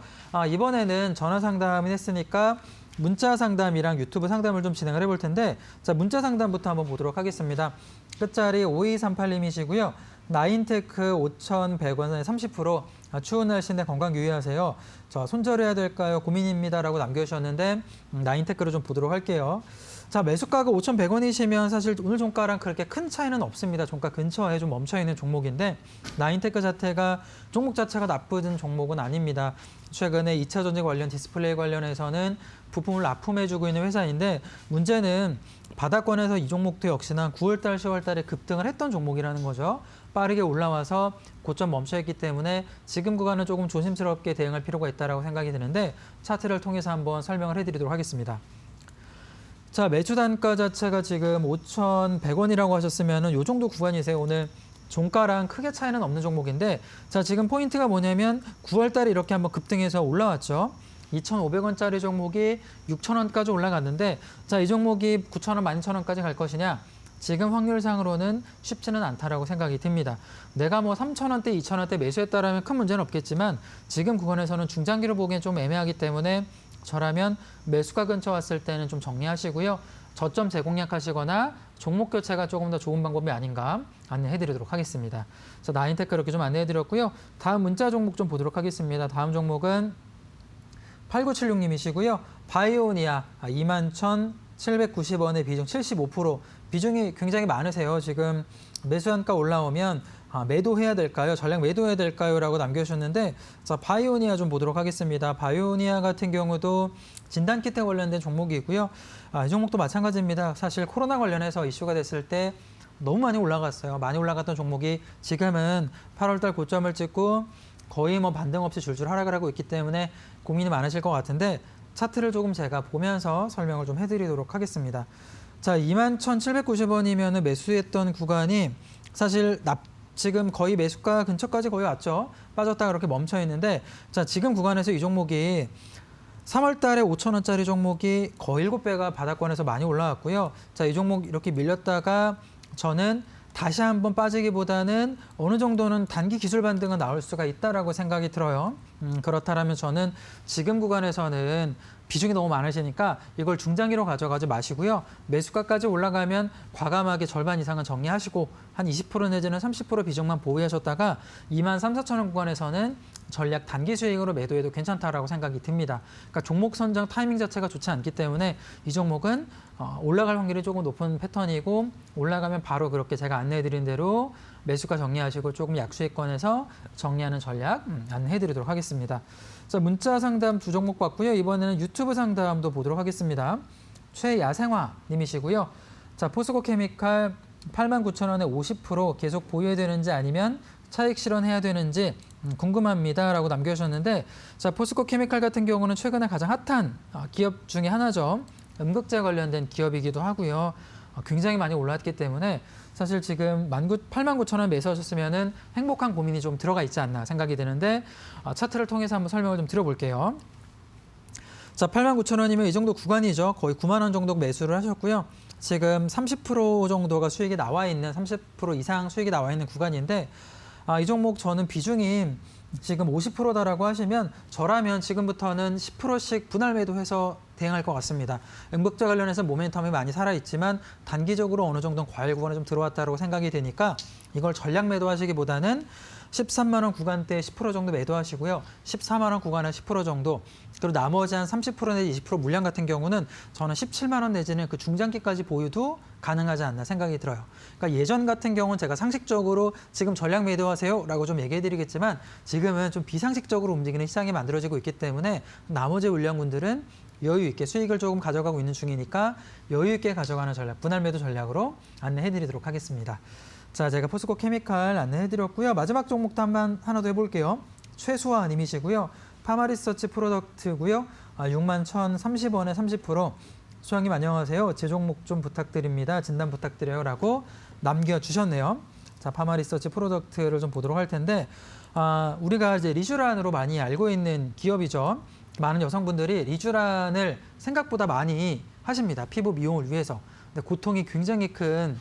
이번에는 전화 상담을 했으니까 문자 상담이랑 유튜브 상담을 좀 진행을 해볼 텐데 자 문자 상담부터 한번 보도록 하겠습니다. 끝자리 5238님이시고요. 나인테크 5,100원에 30% 추운 날씨인데 건강 유의하세요. 자 손절해야 될까요? 고민입니다라고 남겨주셨는데 나인테크를 좀 보도록 할게요. 자 매수가가 5,100원이시면 사실 오늘 종가랑 그렇게 큰 차이는 없습니다. 종가 근처에 좀 멈춰있는 종목인데 나인테크 자체가 종목 자체가 나쁜 종목은 아닙니다. 최근에 2차 전지 관련 디스플레이 관련해서는 부품을 납품해주고 있는 회사인데 문제는 바닥권에서 이 종목도 역시나 9월달, 10월달에 급등을 했던 종목이라는 거죠. 빠르게 올라와서 고점 멈춰있기 때문에 지금 구간은 조금 조심스럽게 대응할 필요가 있다고 생각이 드는데 차트를 통해서 한번 설명을 해드리도록 하겠습니다. 자 매주 단가 자체가 지금 5,100원이라고 하셨으면 이 정도 구간이세요. 오늘 종가랑 크게 차이는 없는 종목인데 자 지금 포인트가 뭐냐면 9월달에 이렇게 한번 급등해서 올라왔죠. 2,500원짜리 종목이 6,000원까지 올라갔는데 자 이 종목이 9,000원, 12,000원까지 갈 것이냐? 지금 확률상으로는 쉽지는 않다라고 생각이 듭니다. 내가 3,000원대, 2,000원대 매수했다라면 큰 문제는 없겠지만 지금 구간에서는 중장기로 보기엔 좀 애매하기 때문에 저라면 매수가 근처 왔을 때는 좀 정리하시고요. 저점 재공략하시거나 종목 교체가 조금 더 좋은 방법이 아닌가 안내해드리도록 하겠습니다. 그래서 나인테크 이렇게 좀 안내해드렸고요. 다음 문자 종목 좀 보도록 하겠습니다. 다음 종목은 8976님이시고요. 바이오니아 21,790원의 비중 75%. 비중이 굉장히 많으세요. 지금 매수한가 올라오면 매도해야 될까요? 전략 매도해야 될까요? 라고 남겨주셨는데 자 바이오니아 좀 보도록 하겠습니다. 바이오니아 같은 경우도 진단키트 관련된 종목이고요. 이 종목도 마찬가지입니다. 사실 코로나 관련해서 이슈가 됐을 때 너무 많이 올라갔어요. 많이 올라갔던 종목이 지금은 8월달 고점을 찍고 거의 반등 없이 줄줄 하락을 하고 있기 때문에 고민이 많으실 것 같은데 차트를 조금 제가 보면서 설명을 좀 해드리도록 하겠습니다. 자, 21,790원이면 매수했던 구간이 사실 지금 거의 매수가 근처까지 거의 왔죠. 빠졌다가 이렇게 멈춰 있는데 자, 지금 구간에서 이 종목이 3월 달에 5,000원짜리 종목이 거의 7배가 바닥권에서 많이 올라왔고요. 자, 이 종목 이렇게 밀렸다가 저는 다시 한번 빠지기보다는 어느 정도는 단기 기술 반등은 나올 수가 있다라고 생각이 들어요. 그렇다면 저는 지금 구간에서는 비중이 너무 많으시니까 이걸 중장기로 가져가지 마시고요. 매수가까지 올라가면 과감하게 절반 이상은 정리하시고 한 20% 내지는 30% 비중만 보유하셨다가 23,000~24,000원 구간에서는 전략 단기 수익으로 매도해도 괜찮다라고 생각이 듭니다. 그러니까 종목 선정 타이밍 자체가 좋지 않기 때문에 이 종목은 올라갈 확률이 조금 높은 패턴이고 올라가면 바로 그렇게 제가 안내해드린 대로 매수가 정리하시고 조금 약수익권에서 정리하는 전략 안내해드리도록 하겠습니다. 자, 문자 상담 두 종목 봤고요. 이번에는 유튜브 상담도 보도록 하겠습니다. 최야생화 님이시고요. 자, 포스코 케미칼 89,000원에 50% 계속 보유해야 되는지 아니면 차익 실현해야 되는지 궁금합니다라고 남겨주셨는데, 자, 포스코 케미칼 같은 경우는 최근에 가장 핫한 기업 중에 하나죠. 음극재 관련된 기업이기도 하고요. 굉장히 많이 올랐기 때문에 사실 지금 89,000원 매수하셨으면은 행복한 고민이 좀 들어가 있지 않나 생각이 드는데, 차트를 통해서 한번 설명을 좀 드려볼게요. 자, 89,000원이면 이 정도 구간이죠. 거의 9만 원 정도 매수를 하셨고요. 지금 30% 정도가 수익이 나와 있는, 30% 이상 수익이 나와 있는 구간인데, 이 종목 저는 비중이 지금 50%다라고 하시면 저라면 지금부터는 10%씩 분할 매도해서 대응할 것 같습니다. 음극재 관련해서 모멘텀이 많이 살아있지만 단기적으로 어느 정도 과열 구간에 좀 들어왔다고 생각이 되니까 이걸 전략 매도하시기보다는 13만 원 구간대 10% 정도 매도하시고요. 14만 원 구간에 10% 정도, 그리고 나머지 한 30% 내지 20% 물량 같은 경우는 저는 17만 원 내지는 그 중장기까지 보유도 가능하지 않나 생각이 들어요. 그러니까 예전 같은 경우는 제가 상식적으로 지금 전략 매도하세요 라고 좀 얘기해 드리겠지만, 지금은 좀 비상식적으로 움직이는 시장이 만들어지고 있기 때문에 나머지 물량군들은 여유 있게 수익을 조금 가져가고 있는 중이니까 여유 있게 가져가는 전략, 분할 매도 전략으로 안내해 드리도록 하겠습니다. 자, 제가 포스코 케미칼 안내해 드렸고요. 마지막 종목도 하나 더 해볼게요. 최수화님이시고요. 파마리서치 프로덕트고요. 61,030원에 30%. 수장님 안녕하세요. 제 종목 좀 부탁드립니다. 진단 부탁드려요 라고 남겨주셨네요. 자, 파마리서치 프로덕트를 좀 보도록 할 텐데, 우리가 이제 리쥬란으로 많이 알고 있는 기업이죠. 많은 여성분들이 리쥬란을 생각보다 많이 하십니다. 피부 미용을 위해서. 근데 고통이 굉장히 큰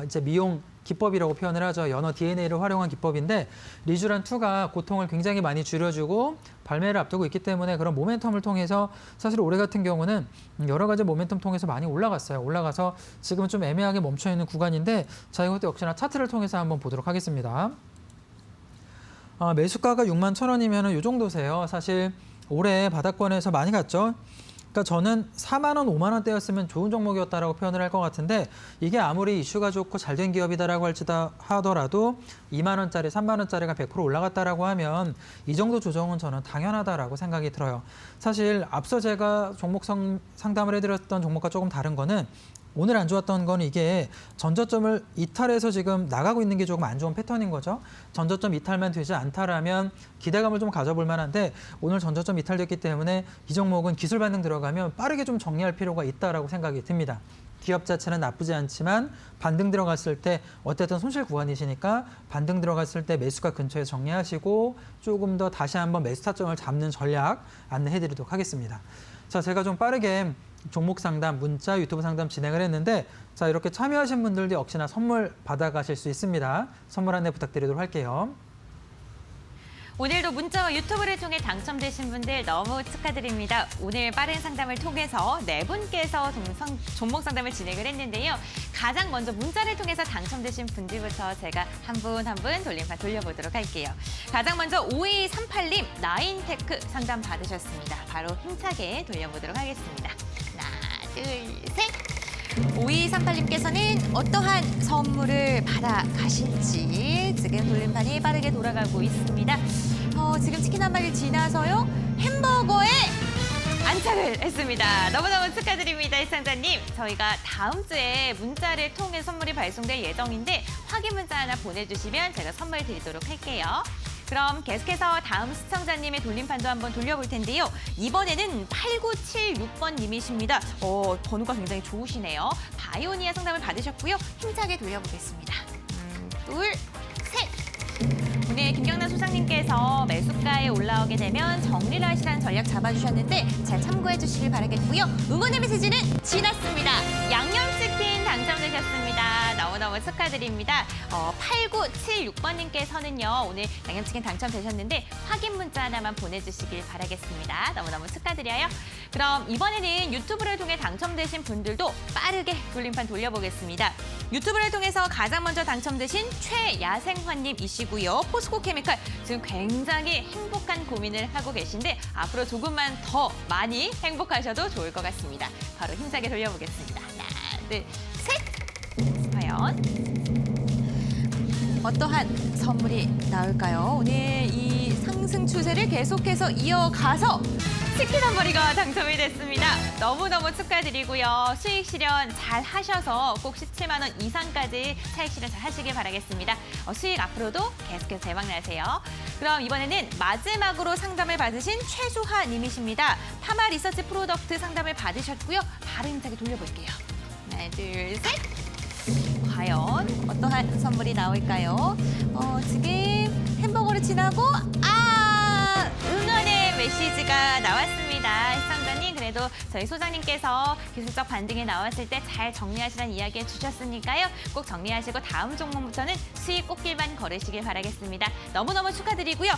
이제 미용 기법이라고 표현을 하죠. 연어 DNA를 활용한 기법인데, 리쥬란2가 고통을 굉장히 많이 줄여주고 발매를 앞두고 있기 때문에 그런 모멘텀을 통해서 사실 올해 같은 경우는 여러 가지 모멘텀 통해서 많이 올라갔어요. 올라가서 지금은 좀 애매하게 멈춰있는 구간인데, 자, 이것도 역시나 차트를 통해서 한번 보도록 하겠습니다. 매수가가 61,000원이면 이 정도세요. 사실 올해 바닥권에서 많이 갔죠. 그러니까 저는 4만 원, 5만 원대였으면 좋은 종목이었다라고 표현을 할 것 같은데, 이게 아무리 이슈가 좋고 잘된 기업이다라고 하더라도 2만 원짜리, 3만 원짜리가 100% 올라갔다라고 하면 이 정도 조정은 저는 당연하다라고 생각이 들어요. 사실 앞서 제가 종목 상담을 해드렸던 종목과 조금 다른 거는, 오늘 안 좋았던 건 이게 전저점을 이탈해서 지금 나가고 있는 게 조금 안 좋은 패턴인 거죠. 전저점 이탈만 되지 않다라면 기대감을 좀 가져볼 만한데, 오늘 전저점 이탈됐기 때문에 이 종목은 기술 반등 들어가면 빠르게 좀 정리할 필요가 있다라고 생각이 듭니다. 기업 자체는 나쁘지 않지만 반등 들어갔을 때 어쨌든 손실 구간이시니까 반등 들어갔을 때 매수가 근처에 정리하시고 조금 더 다시 한번 매수 타점을 잡는 전략 안내해 드리도록 하겠습니다. 자, 제가 좀 빠르게 종목 상담, 문자, 유튜브 상담 진행을 했는데, 자, 이렇게 참여하신 분들도 역시나 선물 받아가실 수 있습니다. 선물 안내 부탁드리도록 할게요. 오늘도 문자와 유튜브를 통해 당첨되신 분들 너무 축하드립니다. 오늘 빠른 상담을 통해서 4분께서 종목 상담을 진행을 했는데요. 가장 먼저 문자를 통해서 당첨되신 분들부터 제가 한 분 한 분 돌림판 돌려보도록 할게요. 가장 먼저 5238님 나인테크 상담 받으셨습니다. 바로 힘차게 돌려보도록 하겠습니다. 하나, 둘, 셋. 5238님께서는 어떠한 선물을 받아가실지 지금 돌림판이 빠르게 돌아가고 있습니다. 지금 치킨 한 마리 지나서요. 햄버거에 안착을 했습니다. 너무너무 축하드립니다, 시청자님. 저희가 다음 주에 문자를 통해 선물이 발송될 예정인데 확인 문자 하나 보내주시면 제가 선물 드리도록 할게요. 그럼 계속해서 다음 시청자님의 돌림판도 한번 돌려볼 텐데요. 이번에는 8976번님이십니다. 번호가 굉장히 좋으시네요. 바이오니아 상담을 받으셨고요. 힘차게 돌려보겠습니다. 둘, 셋. 오늘 김경남 소장님께서 매수가에 올라오게 되면 정리를 하시라는 전략 잡아주셨는데 잘 참고해 주시길 바라겠고요. 응원의 메시지는 지났습니다. 양념치킨 당첨되셨습니다. 너무너무 축하드립니다. 8976번님께서는요. 오늘 양념치킨 당첨되셨는데 확인 문자 하나만 보내주시길 바라겠습니다. 너무너무 축하드려요. 그럼 이번에는 유튜브를 통해 당첨되신 분들도 빠르게 돌림판 돌려보겠습니다. 유튜브를 통해서 가장 먼저 당첨되신 최야생화님이시고요. 포스코 케미칼 지금 굉장히 행복한 고민을 하고 계신데 앞으로 조금만 더 많이 행복하셔도 좋을 것 같습니다. 바로 힘차게 돌려보겠습니다. 하나, 둘, 셋! 과연 어떠한 선물이 나올까요? 오늘 이 상승 추세를 계속해서 이어가서 치킨 한 마리가 당첨이 됐습니다. 너무너무 축하드리고요. 수익 실현 잘 하셔서 꼭 17만 원 이상까지 차익 실현 잘 하시길 바라겠습니다. 수익 앞으로도 계속해서 대박나세요. 그럼 이번에는 마지막으로 상담을 받으신 최수하 님이십니다. 타마 리서치 프로덕트 상담을 받으셨고요. 바로 힘차게 돌려볼게요. 하나, 둘, 셋. 과연 어떠한 선물이 나올까요? 지금 햄버거를 지나고 응원의 메시지가 나왔습니다. 시청자님, 그래도 저희 소장님께서 기술적 반등이 나왔을 때 잘 정리하시라는 이야기 해주셨으니까요. 꼭 정리하시고 다음 종목부터는 수익 꽃길만 걸으시길 바라겠습니다. 너무너무 축하드리고요.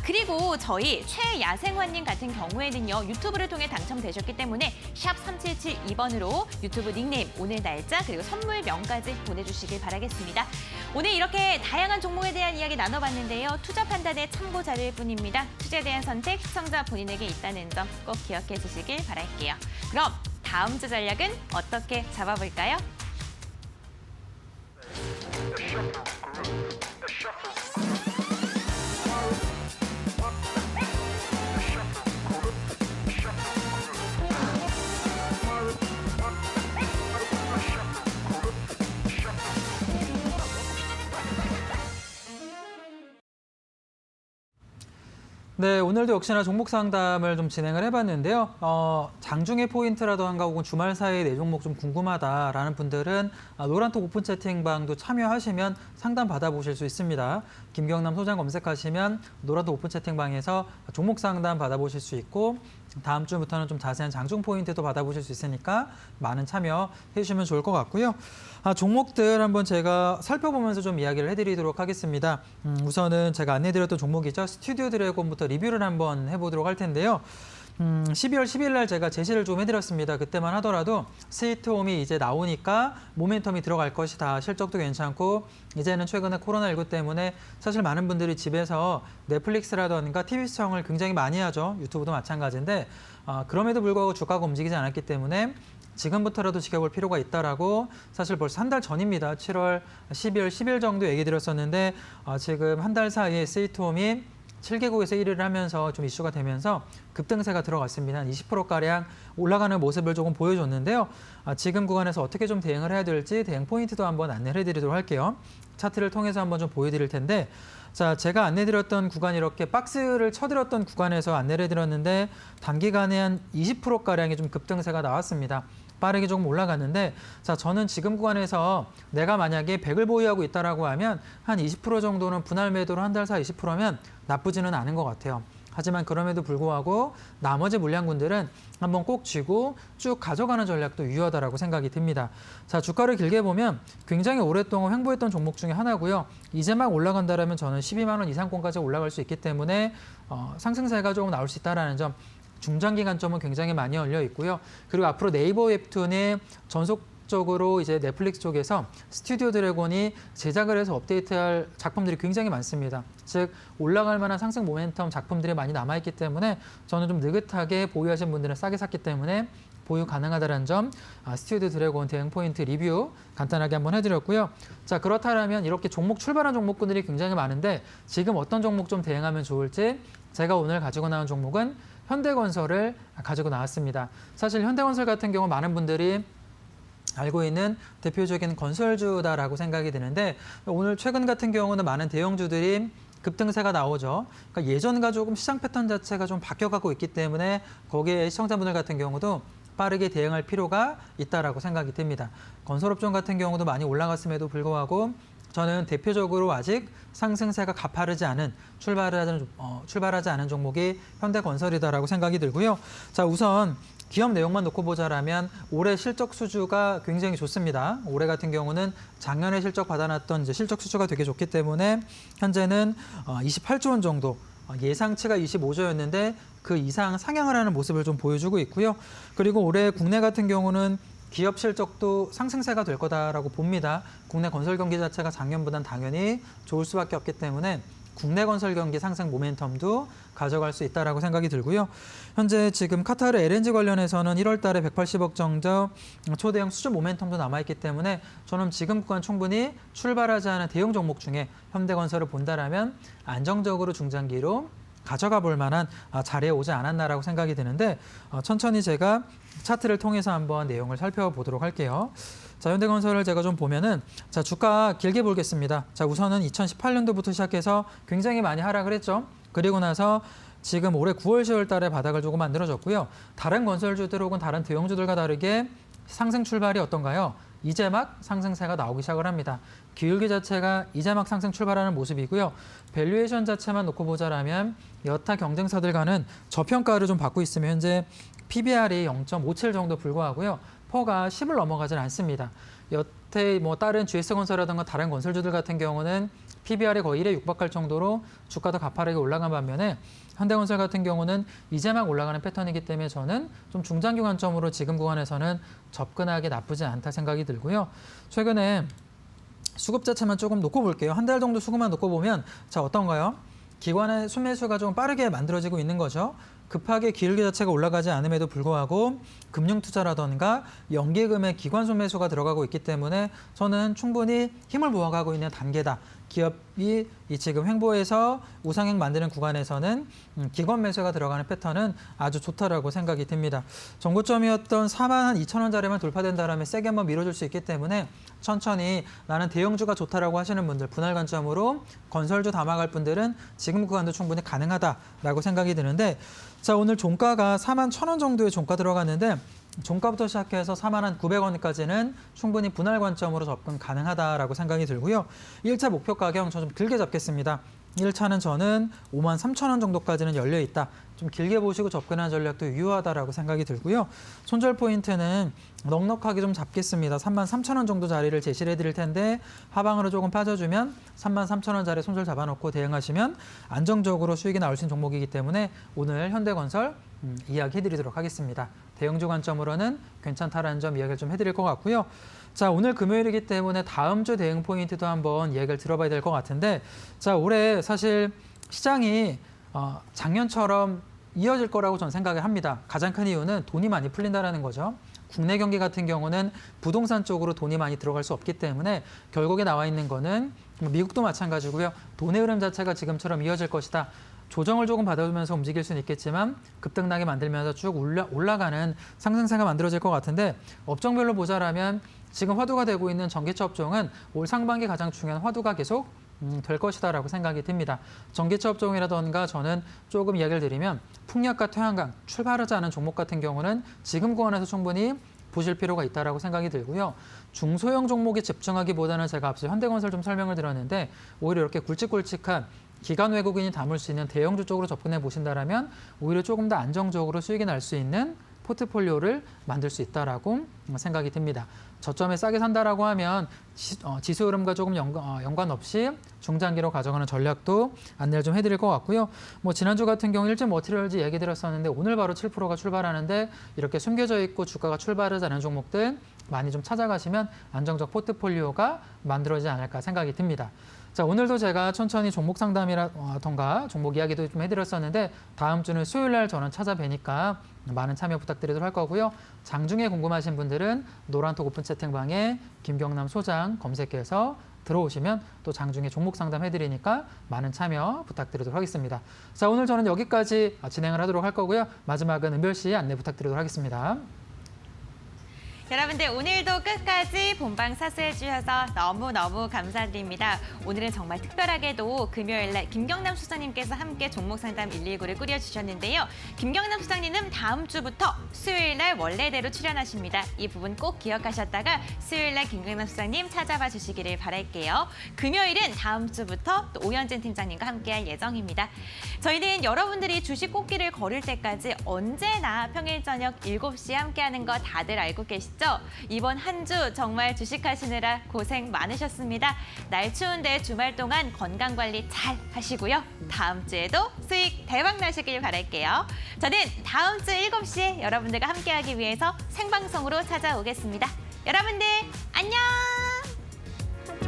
그리고 저희 최야생화님 같은 경우에는요. 유튜브를 통해 당첨되셨기 때문에 샵 3772번으로 유튜브 닉네임, 오늘 날짜, 그리고 선물명까지 보내주시길 바라겠습니다. 오늘 이렇게 다양한 종목에 대한 이야기 나눠봤는데요. 투자 판단의 참고 자료일 뿐입니다. 투자에 대한 선택, 시청자 본인에게 있다는 점 꼭 기억해 주시길 바랄게요. 그럼 다음 주 전략은 어떻게 잡아볼까요? 네, 오늘도 역시나 종목 상담을 좀 진행을 해봤는데요. 장중의 포인트라던가 혹은 주말 사이 내 종목 좀 궁금하다라는 분들은 노란톡 오픈 채팅방도 참여하시면 상담 받아보실 수 있습니다. 김경남 소장 검색하시면 노란톡 오픈 채팅방에서 종목 상담 받아보실 수 있고 다음 주부터는 좀 자세한 장중 포인트도 받아보실 수 있으니까 많은 참여해 주시면 좋을 것 같고요. 종목들 한번 제가 살펴보면서 좀 이야기를 해드리도록 하겠습니다. 우선은 제가 안내드렸던 종목이죠. 스튜디오 드래곤부터 리뷰를 한번 해보도록 할 텐데요. 12월 10일 날 제가 제시를 좀 해드렸습니다. 그때만 하더라도 스위트홈이 이제 나오니까 모멘텀이 들어갈 것이다. 실적도 괜찮고 이제는 최근에 코로나19 때문에 사실 많은 분들이 집에서 넷플릭스라던가 TV 시청을 굉장히 많이 하죠. 유튜브도 마찬가지인데 그럼에도 불구하고 주가가 움직이지 않았기 때문에 지금부터라도 지켜볼 필요가 있다라고 사실 벌써 한 달 전입니다. 7월 12월 10일 정도 얘기 드렸었는데 지금 한 달 사이에 스위트홈이 7개국에서 1위를 하면서 좀 이슈가 되면서 급등세가 들어갔습니다. 한 20%가량 올라가는 모습을 조금 보여줬는데요. 지금 구간에서 어떻게 좀 대응을 해야 될지 대응 포인트도 한번 안내를 해드리도록 할게요. 차트를 통해서 한번 좀 보여드릴 텐데 자, 제가 안내드렸던 구간 이렇게 박스를 쳐드렸던 구간에서 안내를 해드렸는데 단기간에 한 20%가량의 좀 급등세가 나왔습니다. 빠르게 조금 올라갔는데 자, 저는 지금 구간에서 내가 만약에 100을 보유하고 있다라고 하면 한 20% 정도는 분할 매도로 한 달 사 20%면 나쁘지는 않은 것 같아요. 하지만 그럼에도 불구하고 나머지 물량군들은 한번 꼭 쥐고 쭉 가져가는 전략도 유효하다고 생각이 듭니다. 자, 주가를 길게 보면 굉장히 오랫동안 횡보했던 종목 중에 하나고요. 이제 막 올라간다라면 저는 12만 원 이상권까지 올라갈 수 있기 때문에 상승세가 조금 나올 수 있다는 점 중장기 관점은 굉장히 많이 열려 있고요. 그리고 앞으로 네이버 웹툰의 전속적으로 이제 넷플릭스 쪽에서 스튜디오 드래곤이 제작을 해서 업데이트할 작품들이 굉장히 많습니다. 즉 올라갈 만한 상승 모멘텀 작품들이 많이 남아있기 때문에 저는 좀 느긋하게 보유하신 분들은 싸게 샀기 때문에 보유 가능하다는 점 스튜디오 드래곤 대응 포인트 리뷰 간단하게 한번 해드렸고요. 자, 그렇다면 이렇게 종목 출발한 종목군들이 굉장히 많은데 지금 어떤 종목 좀 대응하면 좋을지 제가 오늘 가지고 나온 종목은 현대건설을 가지고 나왔습니다. 사실 현대건설 같은 경우 많은 분들이 알고 있는 대표적인 건설주다라고 생각이 드는데 오늘 최근 같은 경우는 많은 대형주들이 급등세가 나오죠. 그러니까 예전과 조금 시장 패턴 자체가 좀 바뀌어가고 있기 때문에 거기에 시청자분들 같은 경우도 빠르게 대응할 필요가 있다라고 생각이 듭니다. 건설업종 같은 경우도 많이 올라갔음에도 불구하고 저는 대표적으로 아직 상승세가 가파르지 않은 출발하지 않은 종목이 현대건설이다라고 생각이 들고요. 자, 우선 기업 내용만 놓고 보자라면 올해 실적 수주가 굉장히 좋습니다. 올해 같은 경우는 작년에 실적 받아놨던 이제 실적 수주가 되게 좋기 때문에 현재는 28조 원 정도 예상치가 25조였는데 그 이상 상향을 하는 모습을 좀 보여주고 있고요. 그리고 올해 국내 같은 경우는 기업 실적도 상승세가 될 거다라고 봅니다. 국내 건설 경기 자체가 작년보다는 당연히 좋을 수밖에 없기 때문에 국내 건설 경기 상승 모멘텀도 가져갈 수 있다라고 생각이 들고요. 현재 지금 카타르 LNG 관련해서는 1월 달에 180억 정도 초대형 수주 모멘텀도 남아있기 때문에 저는 지금 구간 충분히 출발하지 않은 대형 종목 중에 현대건설을 본다라면 안정적으로 중장기로 가져가 볼 만한 자리에 오지 않았나라고 생각이 드는데 천천히 제가 차트를 통해서 한번 내용을 살펴보도록 할게요. 자, 현대건설을 제가 좀 보면은 자, 주가 길게 보겠습니다. 자, 우선은 2018년도부터 시작해서 굉장히 많이 하락을 했죠. 그리고 나서 지금 올해 9월, 10월 달에 바닥을 조금 만들어졌고요. 다른 건설주들 혹은 다른 대형주들과 다르게 상승 출발이 어떤가요? 이제 막 상승세가 나오기 시작을 합니다. 기울기 자체가 이제 막 상승 출발하는 모습이고요. 밸류에이션 자체만 놓고 보자라면 여타 경쟁사들과는 저평가를 좀 받고 있으면 현재 PBR이 0.57 정도 불과하고요. 퍼가 10을 넘어가질 않습니다. 여태 뭐 다른 GS건설이라든가 다른 건설주들 같은 경우는 PBR이 거의 1에 육박할 정도로 주가도 가파르게 올라간 반면에 현대건설 같은 경우는 이제 막 올라가는 패턴이기 때문에 저는 좀 중장기 관점으로 지금 구간에서는 접근하기 나쁘지 않다 생각이 들고요. 최근에 수급 자체만 조금 놓고 볼게요. 한 달 정도 수급만 놓고 보면 자 어떤가요? 기관의 순매수가 좀 빠르게 만들어지고 있는 거죠. 급하게 기울기 자체가 올라가지 않음에도 불구하고 금융투자라던가 연기금의 기관 순매수가 들어가고 있기 때문에 저는 충분히 힘을 모아가고 있는 단계다. 기업이 이 지금 횡보해서 우상향 만드는 구간에서는 기관 매수가 들어가는 패턴은 아주 좋다라고 생각이 듭니다. 전고점이었던 42,000원짜리만 돌파된다라면 세게 한번 밀어줄 수 있기 때문에 천천히 나는 대형주가 좋다라고 하시는 분들 분할 관점으로 건설주 담아갈 분들은 지금 구간도 충분히 가능하다라고 생각이 드는데 자 오늘 종가가 41,000원 정도의 종가 들어갔는데 종가부터 시작해서 41,900원까지는 충분히 분할 관점으로 접근 가능하다라고 생각이 들고요. 1차 목표 가격 저 좀 길게 잡겠습니다. 1차는 저는 53,000원 정도까지는 열려 있다. 좀 길게 보시고 접근하는 전략도 유효하다라고 생각이 들고요. 손절 포인트는 넉넉하게 좀 잡겠습니다. 33,000원 정도 자리를 제시를 해드릴 텐데 하방으로 조금 빠져주면 33,000원 자리 손절 잡아놓고 대응하시면 안정적으로 수익이 나올 수 있는 종목이기 때문에 오늘 현대건설 이야기해드리도록 하겠습니다. 대형주 관점으로는 괜찮다라는 점 이야기를 좀 해드릴 것 같고요. 자 오늘 금요일이기 때문에 다음 주 대응 포인트도 한번 이야기를 들어봐야 될 것 같은데 자 올해 사실 시장이 작년처럼 이어질 거라고 저는 생각을 합니다. 가장 큰 이유는 돈이 많이 풀린다는 거죠. 국내 경기 같은 경우는 부동산 쪽으로 돈이 많이 들어갈 수 없기 때문에 결국에 나와 있는 거는 미국도 마찬가지고요. 돈의 흐름 자체가 지금처럼 이어질 것이다. 조정을 조금 받아주면서 움직일 수는 있겠지만 급등나게 만들면서 쭉 올라가는 상승세가 만들어질 것 같은데 업종별로 보자라면 지금 화두가 되고 있는 전기차 업종은 올 상반기 가장 중요한 화두가 계속 될 것이다라고 생각이 듭니다. 전기차 업종이라던가 저는 조금 이야기를 드리면 풍력과 태양광 출발하지 않은 종목 같은 경우는 지금 구간에서 충분히 보실 필요가 있다라고 생각이 들고요. 중소형 종목에 집중하기보다는 제가 앞서 현대건설 좀 설명을 드렸는데 오히려 이렇게 굵직굵직한 기관 외국인이 담을 수 있는 대형주 쪽으로 접근해 보신다라면 오히려 조금 더 안정적으로 수익이 날 수 있는 포트폴리오를 만들 수 있다라고 생각이 듭니다. 저점에 싸게 산다라고 하면 지수 흐름과 조금 연관 없이 중장기로 가져가는 전략도 안내를 좀 해드릴 것 같고요. 뭐 지난주 같은 경우 일진 머티리얼즈 얘기 드렸었는데 오늘 바로 7%가 출발하는데 이렇게 숨겨져 있고 주가가 출발하지 않은 종목들 많이 좀 찾아가시면 안정적 포트폴리오가 만들어지지 않을까 생각이 듭니다. 자, 오늘도 제가 천천히 종목 상담이라던가 종목 이야기도 좀 해드렸었는데 다음 주는 수요일 날 저는 찾아뵈니까 많은 참여 부탁드리도록 할 거고요. 장중에 궁금하신 분들은 노란톡 오픈 채팅방에 김경남 소장 검색해서 들어오시면 또 장중에 종목 상담 해드리니까 많은 참여 부탁드리도록 하겠습니다. 자, 오늘 저는 여기까지 진행을 하도록 할 거고요. 마지막은 은별 씨 안내 부탁드리도록 하겠습니다. 여러분들 오늘도 끝까지 본방 사수해 주셔서 너무너무 감사드립니다. 오늘은 정말 특별하게도 금요일날 김경남 소장님께서 함께 종목 상담 119를 꾸려주셨는데요. 김경남 소장님은 다음 주부터 수요일날 원래대로 출연하십니다. 이 부분 꼭 기억하셨다가 수요일날 김경남 소장님 찾아봐 주시기를 바랄게요. 금요일은 다음 주부터 또 오현진 팀장님과 함께할 예정입니다. 저희는 여러분들이 주식 꽃길을 걸을 때까지 언제나 평일 저녁 7시에 함께하는 거 다들 알고 계시죠? 이번 한 주 정말 주식하시느라 고생 많으셨습니다. 날 추운데 주말 동안 건강관리 잘 하시고요. 다음 주에도 수익 대박 나시길 바랄게요. 저는 다음 주 7시에 여러분들과 함께하기 위해서 생방송으로 찾아오겠습니다. 여러분들 안녕!